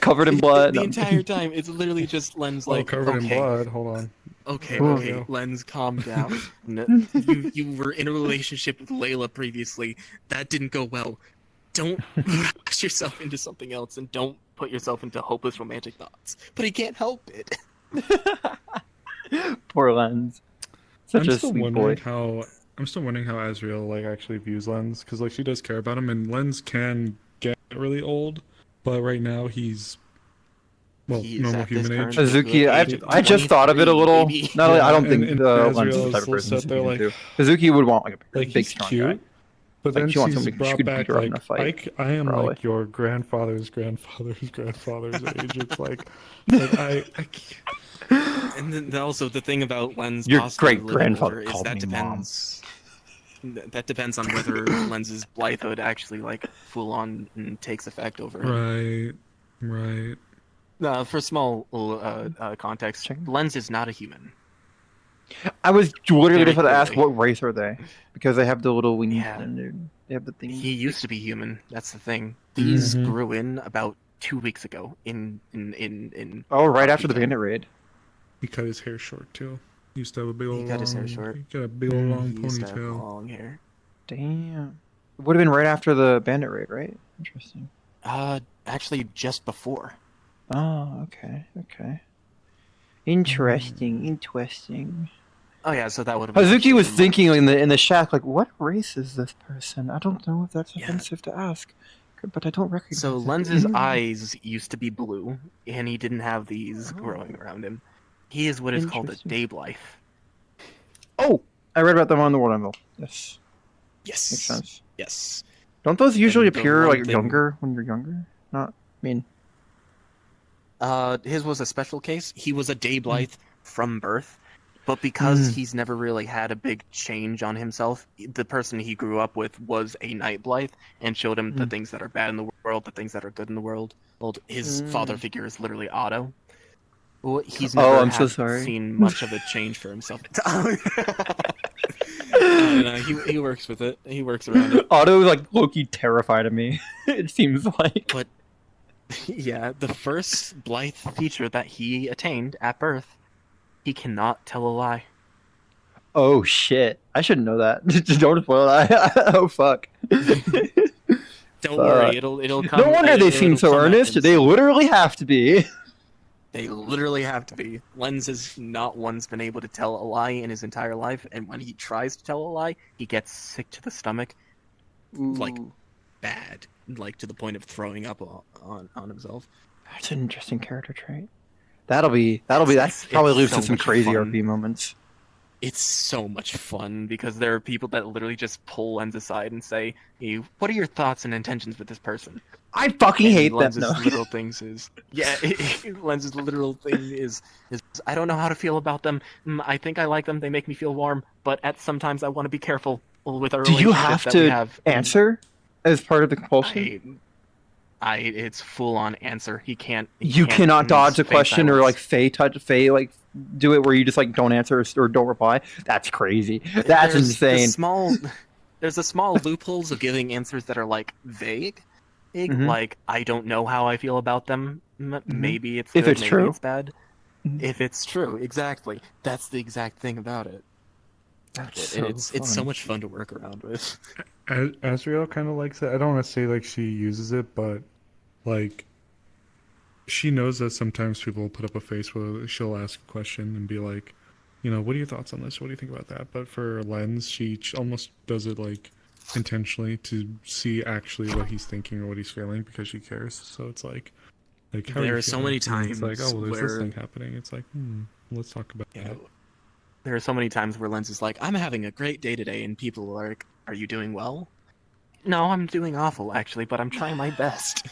covered in blood. The entire time, it's literally just Lens like, covered in blood. Hold on. Okay, Lens, calm down. You were in a relationship with Layla previously. That didn't go well. Don't rush yourself into something else, and don't put yourself into hopeless romantic thoughts. But he can't help it. Poor Lens. Such a sweet boy. I'm still wondering how Azriel actually views Lens, because she does care about him, and Lens can get really old, but right now he's normal human age. Hazuki, I just thought of it a little. Not only, I don't think Lens is the type of person Hazuki would want like a big strong guy. But then she's brought back I am probably like your grandfather's grandfather's grandfather's age. It's like I can't. And then also the thing about Lens, your great grandfather is that depends. That depends on whether Lens's blithhood actually full on takes effect over him. Right. For small context, Lens is not a human. I was literally just about to ask what race are they, because they have the little wings and they have the thing. He used to be human. That's the thing. These grew in about 2 weeks ago. In right after the bandit raid. He cut his hair short too. He used to have a big old He got long, his hair short. He got a big old long He used to have ponytail. long hair. Damn. It would have been right after the bandit raid, right? Interesting. Actually, just before. Oh, okay, okay. Interesting. Oh yeah, so that would have. Hazuki was thinking in the shack, like, what race is this person? I don't know if that's Yeah. offensive to ask, but I don't recognize. So it. Lens's eyes used to be blue, and he didn't have these growing around him. He is what is called a Interesting. Dayblythe. Oh, I read about them on the World Anvil. Yes, Yes. makes sense. Yes. Don't those usually the appear one like thing- younger when you're younger? Not, I mean, His was a special case. He was a Dayblythe from birth, but because Mm. he's never really had a big change on himself, the person he grew up with was a Nightblythe and showed him the things that are bad in the world, the things that are good in the world. Well, his father figure is literally Otto. Well, he's never I'm so sorry. seen much of a change for himself. No, he works with it. He works around it. Otto like Loki terrified of me. It seems like. But yeah, the first Blythe feature that he attained at birth, he cannot tell a lie. Oh shit! I shouldn't know that. Don't spoil that. Oh fuck. Don't worry, it'll come. No wonder they seem so come earnest. back They and- literally have to be. They literally have to be. Lens has not once been able to tell a lie in his entire life, and when he tries to tell a lie, he gets sick to the stomach, like bad, like to the point of throwing up on himself. That's an interesting character trait. That probably It's leads so to some much crazy fun. RP moments. It's so much fun because there are people that literally just pull Lens aside and say, "Hey, what are your thoughts and intentions with this person?" I fucking And hate that. Lens's No. literal things is Lens's literal thing is I don't know how to feel about them. I think I like them. They make me feel warm, but at sometimes I want to be careful with our Do you relationship have that we to have. answer as part of the compulsion? It's full on answer. He can't. You can't cannot use dodge a face question or silence. like Faye like do it where you just like don't answer or don't reply. That's crazy. That's insane. There's a small loopholes of giving answers that are like vague. Mhm. Like I don't know how I feel about them. Maybe it's If good, it's maybe true. it's bad. Mhm. If it's true, exactly. That's the exact thing about it. That's And so it's so fun. much fun to work around with. Azriel kind of likes it. I don't want to say like she uses it, but like she knows that sometimes people will put up a face where she'll ask a question and be like, you know, what are your thoughts on this? What do you think about that? But for Lens, she almost does it like intentionally to see actually what he's thinking or what he's feeling because she cares. So it's like how There you are so feeling? many And it's like, times oh, well, there's where- this thing happening. It's like, let's talk about You that. know, there are so many times where Lens is like, I'm having a great day today, and people are like, are you doing well? No, I'm doing awful, actually, but I'm trying my best.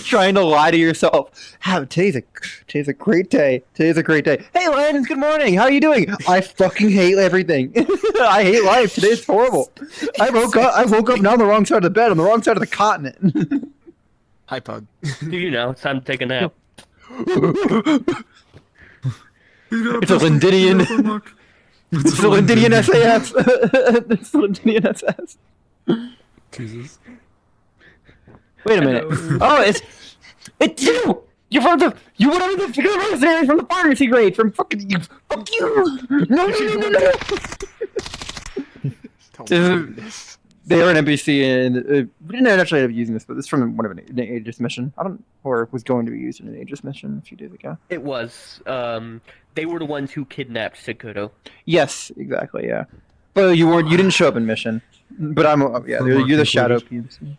Trying to lie to yourself. Today's a great day. Today's a great day. Hey, Landon, good morning. How are you doing? I fucking hate everything. I hate life. Today's horrible. I woke up now on the wrong side of the bed, on the wrong side of the continent. Hi, Pug. You know, it's time to take a nap. It's a Lindinian. It's a Lindinian SAS. It's a Lindinian SAS. Jesus. Wait a minute. Oh, it's you. You're from the mercenary from the pharmacy grade from fucking you. Fuck you. No. They are an NPC, and we didn't actually end up using this, but this is from one of an Aegis mission. Or was going to be used in an Aegis mission a few days ago. It was. They were the ones who kidnapped Sikoto. Yes, exactly. Yeah, but you weren't. You didn't show up in mission. But you're the shadow PMC.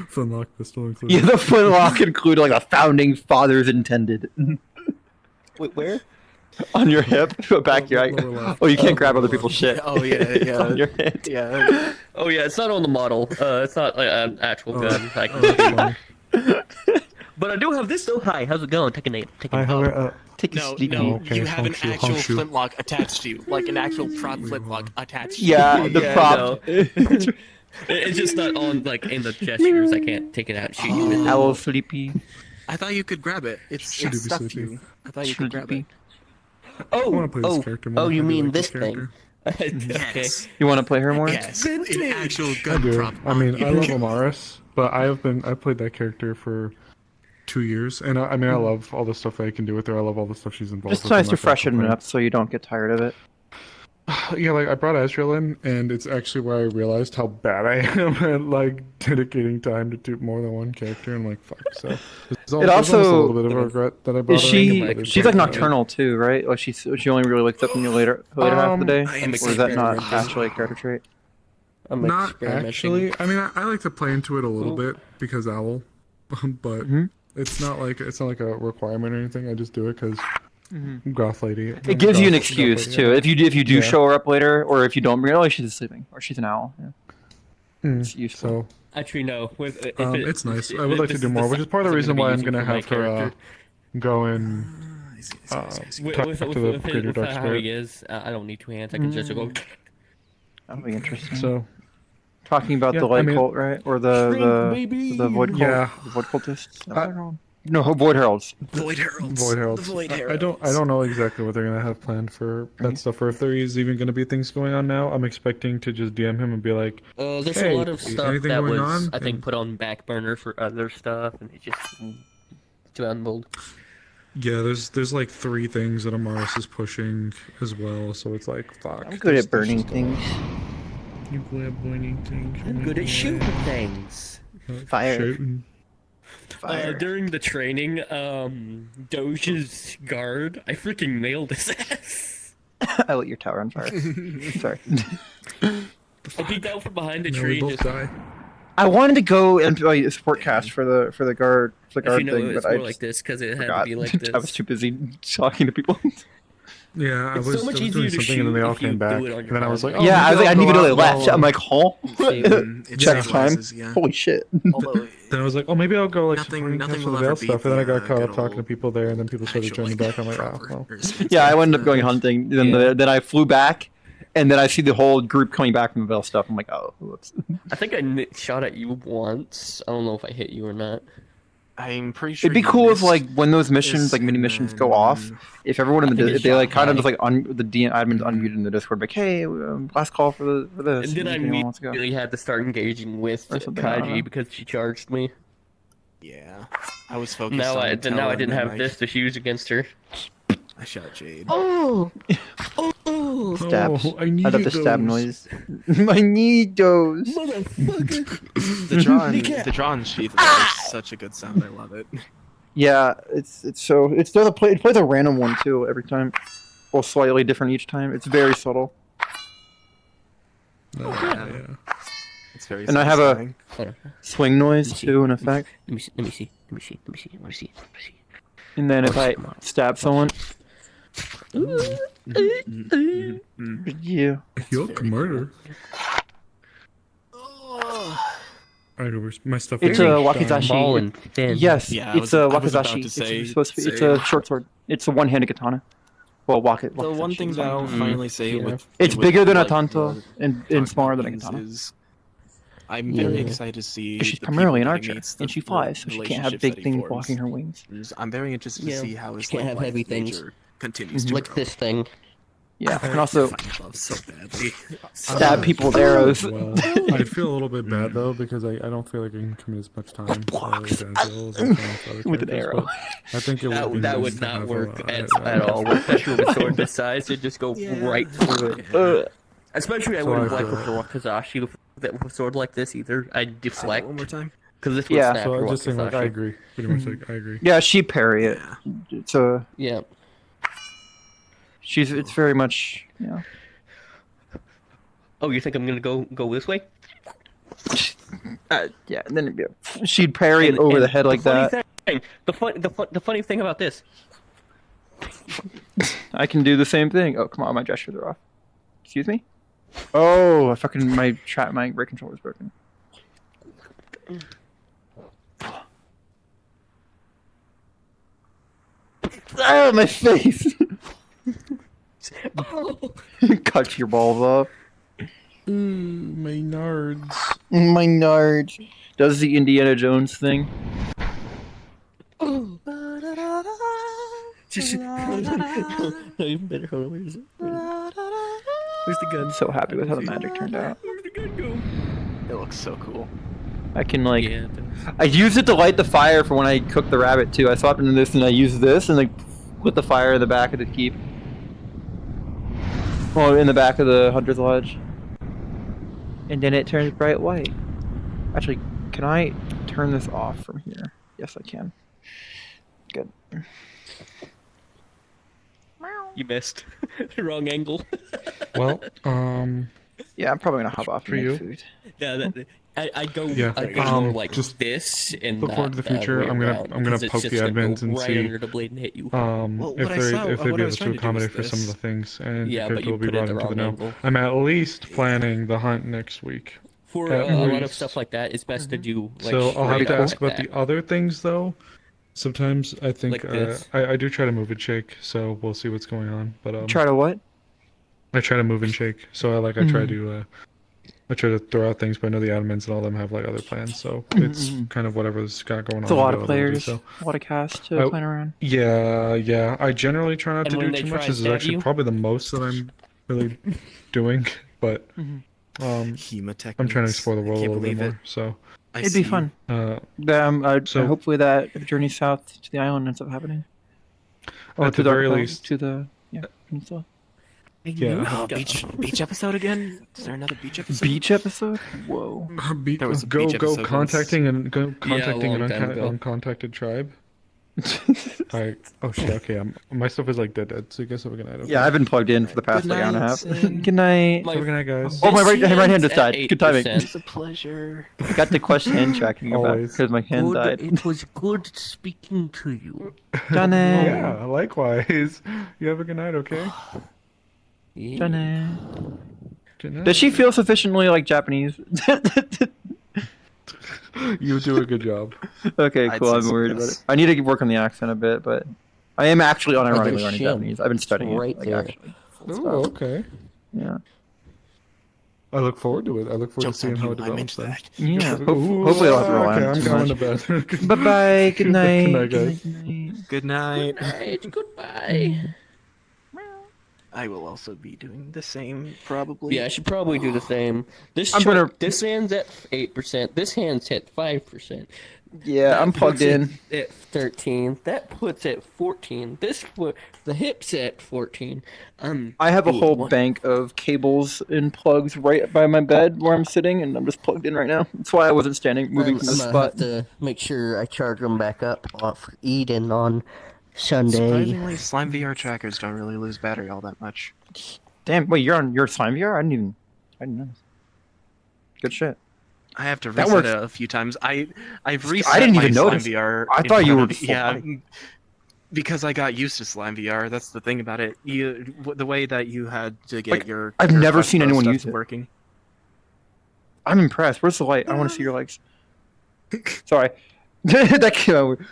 Flintlock pistol included. Yeah, the flintlock included like the founding fathers intended. Wait, where? On your hip, back your. Lower left. Oh, you can't grab other people's shit. Oh, yeah. It's on your head. Yeah. Oh yeah, it's not on the model. It's not like an actual gun. I can that's funny. But I do have this though. Hi, how's it going? Take a nap. Take a I nap. have Take a No, sleepy. no, Okay, you have an honk you, actual honk you. flintlock attached to you, like an actual prop flintlock attached to you. Yeah, the Yeah, prop. It's just not on like in the gestures. I can't take it out and shoot you with it. Owl sleepy. I thought you could grab it. It's Should be stuck to sleepy. you. I thought you could grab it. I want to play this character more. Oh, you I do mean like this character. thing? Okay. Yes. You want to play her more? Yes. An actual I gun do. prop. I mean, I love Amaris, but I played that character for 2 years, and I mean I love all the stuff that I can do with her. I love all the stuff she's involved Just with. nice I'm to not gonna freshen it complain. up so you don't get tired of it. Yeah, like I brought Ezreal in, and it's actually where I realized how bad I am at like dedicating time to do more than one character. And like, fuck. So there's almost a also- little bit of a regret that I brought Is her in, she? but it's She's like like, nocturnal too, right? Like she only really wakes up in the later half of the day, I am or is that not experimenting. actually a character trait? I'm Not experimenting. actually. I mean, I like to play into it a little Ooh. bit because owl, but Mhm. it's not like a requirement or anything. I just do it because goth lady. It gives you an excuse too. If you do Yeah. show her up later, or if you don't bring her, oh, she's sleeping, or she's an owl. Yeah. It's useful. So Actually, no. it's nice. I would like to do more, which is part of the reason why I'm gonna have her go and talk to the Greater Dark how Spirit. he is, I don't need two hands. I can just go. That'll be interesting. So Talking about Yeah, the light I mean- cult, right? Or Shrink, the baby! void cult, Yeah. the void cultists. Is that what they're called? No, void heralds. Void Heralds. Void Heralds. The Void I Heralds. don't know exactly what they're gonna have planned for that stuff, or if there is even gonna be things going on now. I'm expecting to just DM him and be like, There's Hey, a lot of stuff anything that going was, on? I think, And- put on back burner for other stuff, and it just jumbled. yeah, there's like 3 things that Amaris is pushing as well, so it's like, fuck. I'm good there's- at burning there's things. You good at burning things. I'm good at shooting things. Fire. Shooting. Fire. During the training, Doge's guard, I freaking nailed his ass. I lit your tower on fire. Sorry. I peeked out from behind a No, tree. we both Just, die. I wanted to go and play a support cast for the guard actually, no, thing, it's but I more like just this because it had to forgot. be like this. I was too busy talking to people. Yeah, It's so much I was easier doing to something and then they shoot all if you came do back. it on your And then I was like, phone. oh, Yeah, I was like, I didn't even know they left. I'm like, huh? It Check just time. rises, yeah. Holy shit. Although, Then I was like, oh, maybe I'll go like Nothing- supporting nothing cast for will the Veil ever beat stuff, and then I the, got caught good up talking to old people there, and then people started actual, joining like, back. I'm like, oh, proper well. response. Yeah, I ended up going hunting. Then Yeah. then I flew back, and then I see the whole group coming back from the Veil stuff. I'm like, oh, whoops. I think I shot at you once. I don't know if I hit you or not. I'm pretty sure It'd be you cool if missed like when those missions, this, like mini and missions, go off. then- If everyone in I the think it they like shot kind of high. just like the DM admins unmuted in the Discord, like, hey, last call for this. And then I if anyone wants to go. immediately had to start engaging with Or something, I don't know. Kaji because she charged me. Yeah, I was focused Now on I Intel, now I and didn't then have this to use against her. I shot Jade. Oh, Stabs. Oh, I need I'd have the stab noise. I need those. motherfucker! The drawn sheath is such a good sound. I love it. Yeah, it plays a random one too every time, well, slightly different each time. It's very subtle. Yeah. It's very. And I have a- satisfying. Swing noise too, in effect. Let me see. Let me see. Let me see. Let me see. Let me see. Let me see. And then if I stab someone, yeah. Yuck, murder. Oh. Alright, where's my stuff? It's is a done. wakizashi. Small and thin. Yes, Yeah, I it's was- a I was about wakizashi. to say- It's supposed to be. It's say- a short sword. It's a one-handed katana. Well, The one thing that I'll finally say Yeah. with It's with, bigger than a like, tanto the and talking smaller than a things katana. is I'm very Yeah. excited to see. 'Cause she's the primarily an people that archer, he meets, and the she flies, so she can't have relationships big that he things forms. blocking her wings. I'm very interested to Yeah, see how his she can't have life heavy things. nature continues to Like grow. this thing. Yeah, and also Find love so badly. stab people with arrows. Well, I feel a little bit bad though because I don't feel like I can commit as much time to Dazil as I can with other With an characters, arrow. but I think it would be That nice would to not have work a- at all, especially with a sword this size. It'd just go right through it. Especially I So wouldn't I like feel with the Wakizashi with a sword like this either. I'd Say that deflect one more time. because this would Yeah. snap So your I'm just saying, like, I Wakizashi. agree. Pretty much, like, I agree. Yeah, she parry it. Yeah. It's a. Yeah. It's very much. Yeah. Oh, you think I'm gonna go this way? Yeah, and then it'd be she'd parry it over And the head like that. The funny thing about this. I can do the same thing. Oh, come on, my gestures are off. Excuse me? Oh, my brake controller is broken. Oh, my face! Oh. Cut your balls off. My nards. My nard. Does the Indiana Jones thing. No, even better. Hold on, where is it? Where's the gun? I'm so happy with how the magic turned out. Where'd the gun go? It looks so cool. I can like. Yeah. It does. I use it to light the fire for when I cook the rabbit too. I swapped into this and I use this and like put the fire in the back of the keep. Well, in the back of the hunter's lodge. And then it turns bright white. Actually, can I turn this off from here? Yes, I can. Good. You missed. Wrong angle. Well, Yeah, I'm probably gonna hop off For and you? make food. Yeah, I'd go. Yeah, I'd go more like just this and look forward to the future. I'm gonna poke the admins and right see under the blade and hit you. Well, if what I saw- they'd what be I able was to trying to do accommodate was for some of this. the things, and Yeah, your but character you will be put it brought the into the wrong know. angle. I'm at least planning the hunt next week. For at a lot of least. stuff like that, it's best to do like. So I'll have straight to up ask like about that. the other things though. Sometimes I think Like this? I do try to move and shake, so we'll see what's going on. But Try to what? I try to move and shake, so I try to throw out things, but I know the admins and all them have like other plans, so it's kind of whatever's got going It's on. a lot of availability, players, So a lot of cast to I- plan around. yeah. I generally try not And to when do they too try much. and This is stab actually you? probably the most that I'm really doing, but Hematech. I'm trying to explore the world a Can't little bit believe it. more. So I It'd be see. fun. So- Hopefully that journey south to the island ends up happening. Or At to the very archipelago, least- to the peninsula. yeah, Oh, beach episode again? Is there another beach episode? Beach episode? Whoa. There was a go beach episode contacting once. and go contacting long an time ago. uncontacted tribe. Oh shit. Okay, my stuff is like dead. So I guess we're gonna. Yeah, I've been plugged in for the past Good like hour and a night, half. Sin. Good night. My- Have a good night, guys. Oh, my This right hand hand's just died. at Good timing. 8%. It's a pleasure. I got the quest hand tracking about Always. because my hand died. It was good speaking to you. Done it. Yeah, likewise. You have a good night, okay? Done it. Good night. Does she feel sufficiently like Japanese? You do a good job. Okay, I'd cool. say I'm so, worried about yes. it. I need to work on the accent a bit, but I am actually unironically there's learning Shin. Japanese. I've been studying Right it. Like, there. actually. Oh, okay. Yeah. I look forward to it. I look forward Jokes to seeing on how you, it I'm develops. into Then. that. Yeah. Ooh, Hopefully, I'll have to roll okay, on I'm too going much. to bed. Bye bye. Good night. Good night, Good guys. night. Good night. Alright, goodbye. I will also be doing the same, probably. Yeah, I should probably do the same. This I'm gonna- this hand's at 8%. This hand's at 5%. Yeah, That I'm plugged puts it in. at 13. That puts it 14. The hip's at 14. I have a Ooh, whole what? bank of cables and plugs right by my bed where I'm sitting, and I'm just plugged in right now. That's why I wasn't moving I'm from the gonna spot. have to make sure I charge them back up for Eden on Sunday. Surprisingly, Slime VR trackers don't really lose battery all that much. Damn, wait, you're on your Slime VR? I didn't know. Good shit. I have to That reset works. it a few times. I've reset didn't my even Slime notice. VR. I in thought you front were of- full yeah, on. because I got used to Slime VR. That's the thing about it. The way that you had to get Like, your. I've your never Quest seen Pro anyone stuff use it. working. I'm impressed. Where's the light? I want to see your legs. Sorry. That came out weird.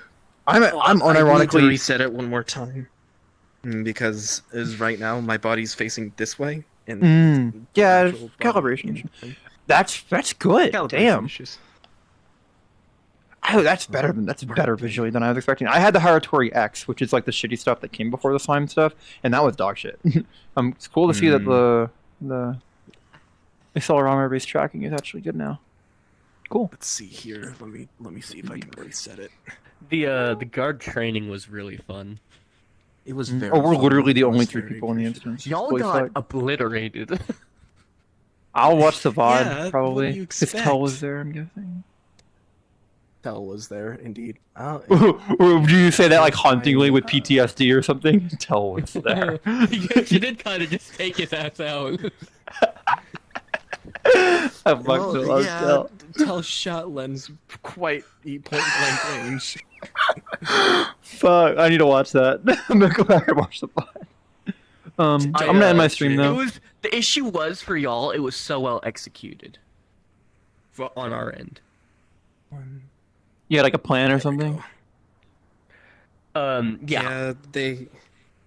I'm I need to unironically. reset it one more time because as right now my body's facing this way. And Yeah, actual body calibration. That's good. calibration Damn. issues. Oh, that's better visually than I was expecting. I had the Haratori X, which is like the shitty stuff that came before the slime stuff, and that was dog shit. It's cool to see that the accelerometer based tracking is actually good now. Cool. Let's see here. Let me see if I can reset it. The guard training was really fun. It was very. Oh, we're fun. literally the It was only 3 very people in the good. instance. Y'all Holy got fuck. obliterated. I'll watch the VOD Yeah, what do probably. you If Tell was expect? there, I'm guessing. Tell was there indeed. Or do you say that like hauntingly with PTSD or something? Tell was there. You did kind of just take his ass out. I fucked it up, yeah, Tell. Tell shot lens quite point blank range. Fuck, I need to watch that. I'm gonna go back and watch the VOD. I'm gonna end my stream though. The issue was for y'all. It was so well executed. On our end. You had like a plan or something? Yeah. they.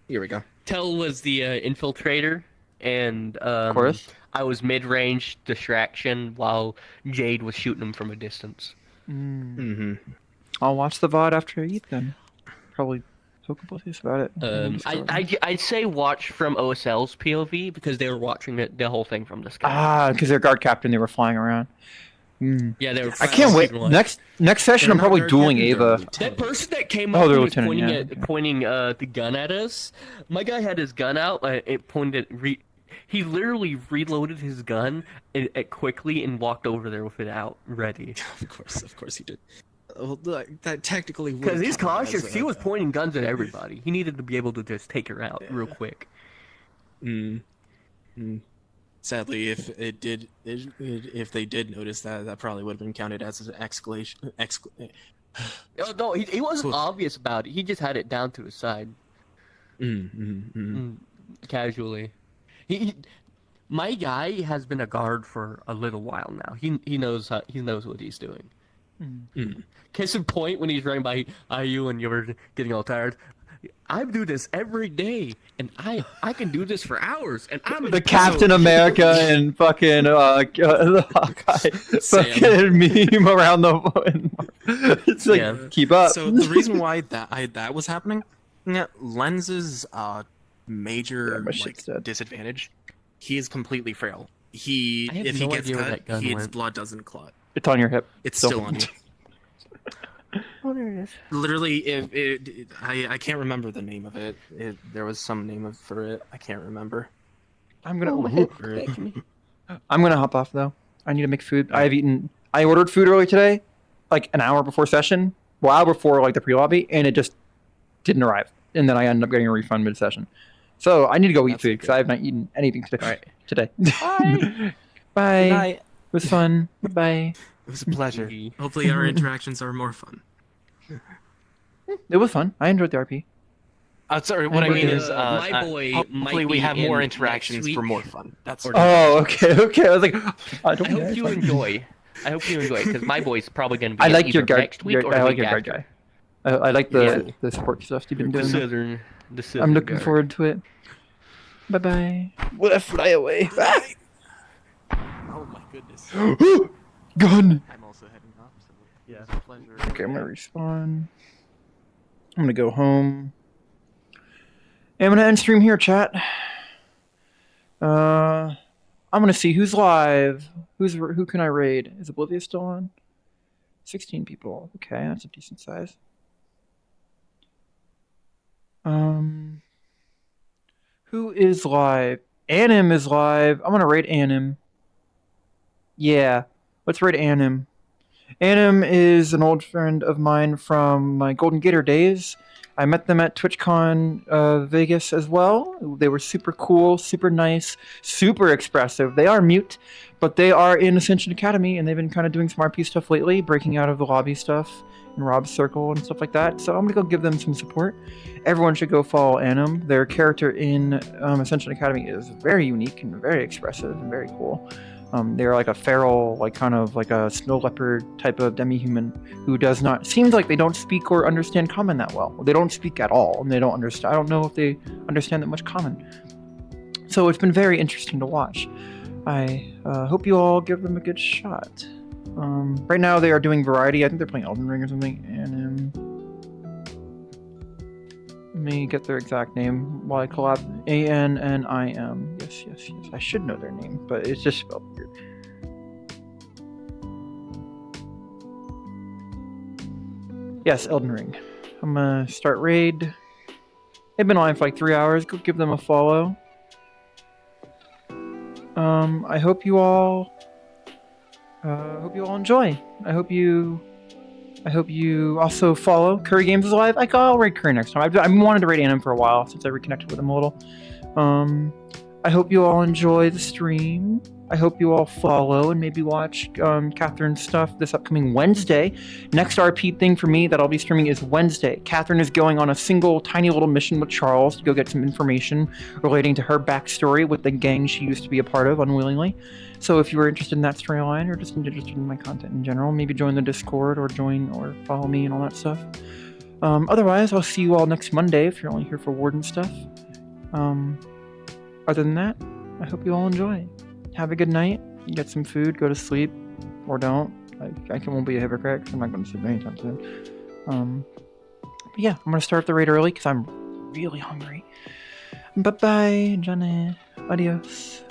Here we go. Tell was the infiltrator, and Of course. I was mid-range distraction while Jade was shooting him from a distance. Mm-hmm. I'll watch the VOD after I eat then. Probably talk about this about it. I'd say watch from OSL's POV because they were watching the whole thing from the sky. Because their guard captain, they were flying around. Yeah, they were. I can't wait. One. Next session, They're I'm not probably very dueling happy, they're Ava. lieutenants. That person that came Oh, up they're and was lieutenant, pointing yeah, okay. the gun at us. My guy had his gun out. It pointed. He literally reloaded his gun quickly and walked over there with it out, ready. Of course he did. Well, that technically would Because he's count as cautious. He was pointing guns at everybody. He needed to be able to just take her out real quick. Sadly, if they did notice that, that probably would have been counted as an escalation. Oh, no, he wasn't obvious about it. He just had it down to his side. Casually. My guy has been a guard for a little while now. He knows what he's doing. Case in point, when he's running by IU and you were getting all tired, I do this every day, and I can do this for hours, and I'm The Captain America and fucking the Hawkeye fucking meme around the. It's like keep up. So the reason why that was happening, Lens's major disadvantage, he is completely frail. If he gets cut, his blood doesn't clot. It's on your hip. It's still on you. Oh, there it is. Literally, I can't remember the name of it. There was some name for it. I can't remember. I'm gonna hop off though. I need to make food. I ordered food early today, like an hour before session, while before like the pre-lobby, and it just didn't arrive. And then I ended up getting a refund mid-session. So I need to go eat food because I have not eaten anything today. Bye. Bye. Good night. It was fun. Bye. It was a pleasure. Hopefully our interactions are more fun. It was fun. I enjoyed the RP. Sorry, what I mean is, my boy hopefully we have more interactions for more fun. That's. Oh, okay. I was like, I hope you enjoy. I hope you enjoy it because my boy's probably going to be. I like your guard. Next week or I the like week your guard after. guy. I like the support stuff you've been doing. The southern I'm looking guard. forward to it. Bye bye. Will I fly away? Oh my goodness. Gun. I'm also heading up, so yeah, it's a pleasure. Okay, I'm gonna respawn. I'm gonna go home. I'm gonna end stream here, chat. I'm gonna see who's live. Who can I raid? Is Oblivious still on? 16 people. Okay, that's a decent size. Who is live? Anim is live. I'm gonna raid Anim. Yeah, let's raid Anim. Anim is an old friend of mine from my Golden Gator days. I met them at TwitchCon Vegas as well. They were super cool, super nice, super expressive. They are mute, but they are in Ascension Academy, and they've been kind of doing some RP stuff lately, breaking out of the lobby stuff in Rob's circle and stuff like that. So I'm going to go give them some support. Everyone should go follow Anim. Their character in Ascension Academy is very unique and very expressive and very cool. They're like a feral, like kind of like a snow leopard type of demi-human who does not, seems like they don't speak or understand common that well. They don't speak at all, and they don't understand, I don't know if they understand that much common. So it's been very interesting to watch. I hope you all give them a good shot. Right now they are doing variety. I think they're playing Elden Ring or something, and let me get their exact name while I collab. A-N-N-I-M. Yes. I should know their name, but it's just spelled weird. Yes, Elden Ring. I'm gonna start raid. They've been on for like 3 hours. Go give them a follow. I hope you all enjoy. I hope you also follow Curry Games is live. I'll raid Curry next time. I've wanted to raid Anim for a while since I reconnected with him a little. I hope you all enjoy the stream. I hope you all follow and maybe watch Catherine's stuff this upcoming Wednesday. Next RP thing for me that I'll be streaming is Wednesday. Catherine is going on a single tiny little mission with Charles to go get some information relating to her backstory with the gang she used to be a part of unwillingly. So if you are interested in that storyline or just interested in my content in general, maybe join the Discord or follow me and all that stuff. Otherwise, I'll see you all next Monday if you're only here for Warden stuff. Other than that, I hope you all enjoy. Have a good night. Get some food. Go to sleep, or don't. I won't be a hypocrite. 'Cause I'm not going to sleep anytime soon. But yeah, I'm gonna start the raid early because I'm really hungry. Bye bye, Johnny. Adios.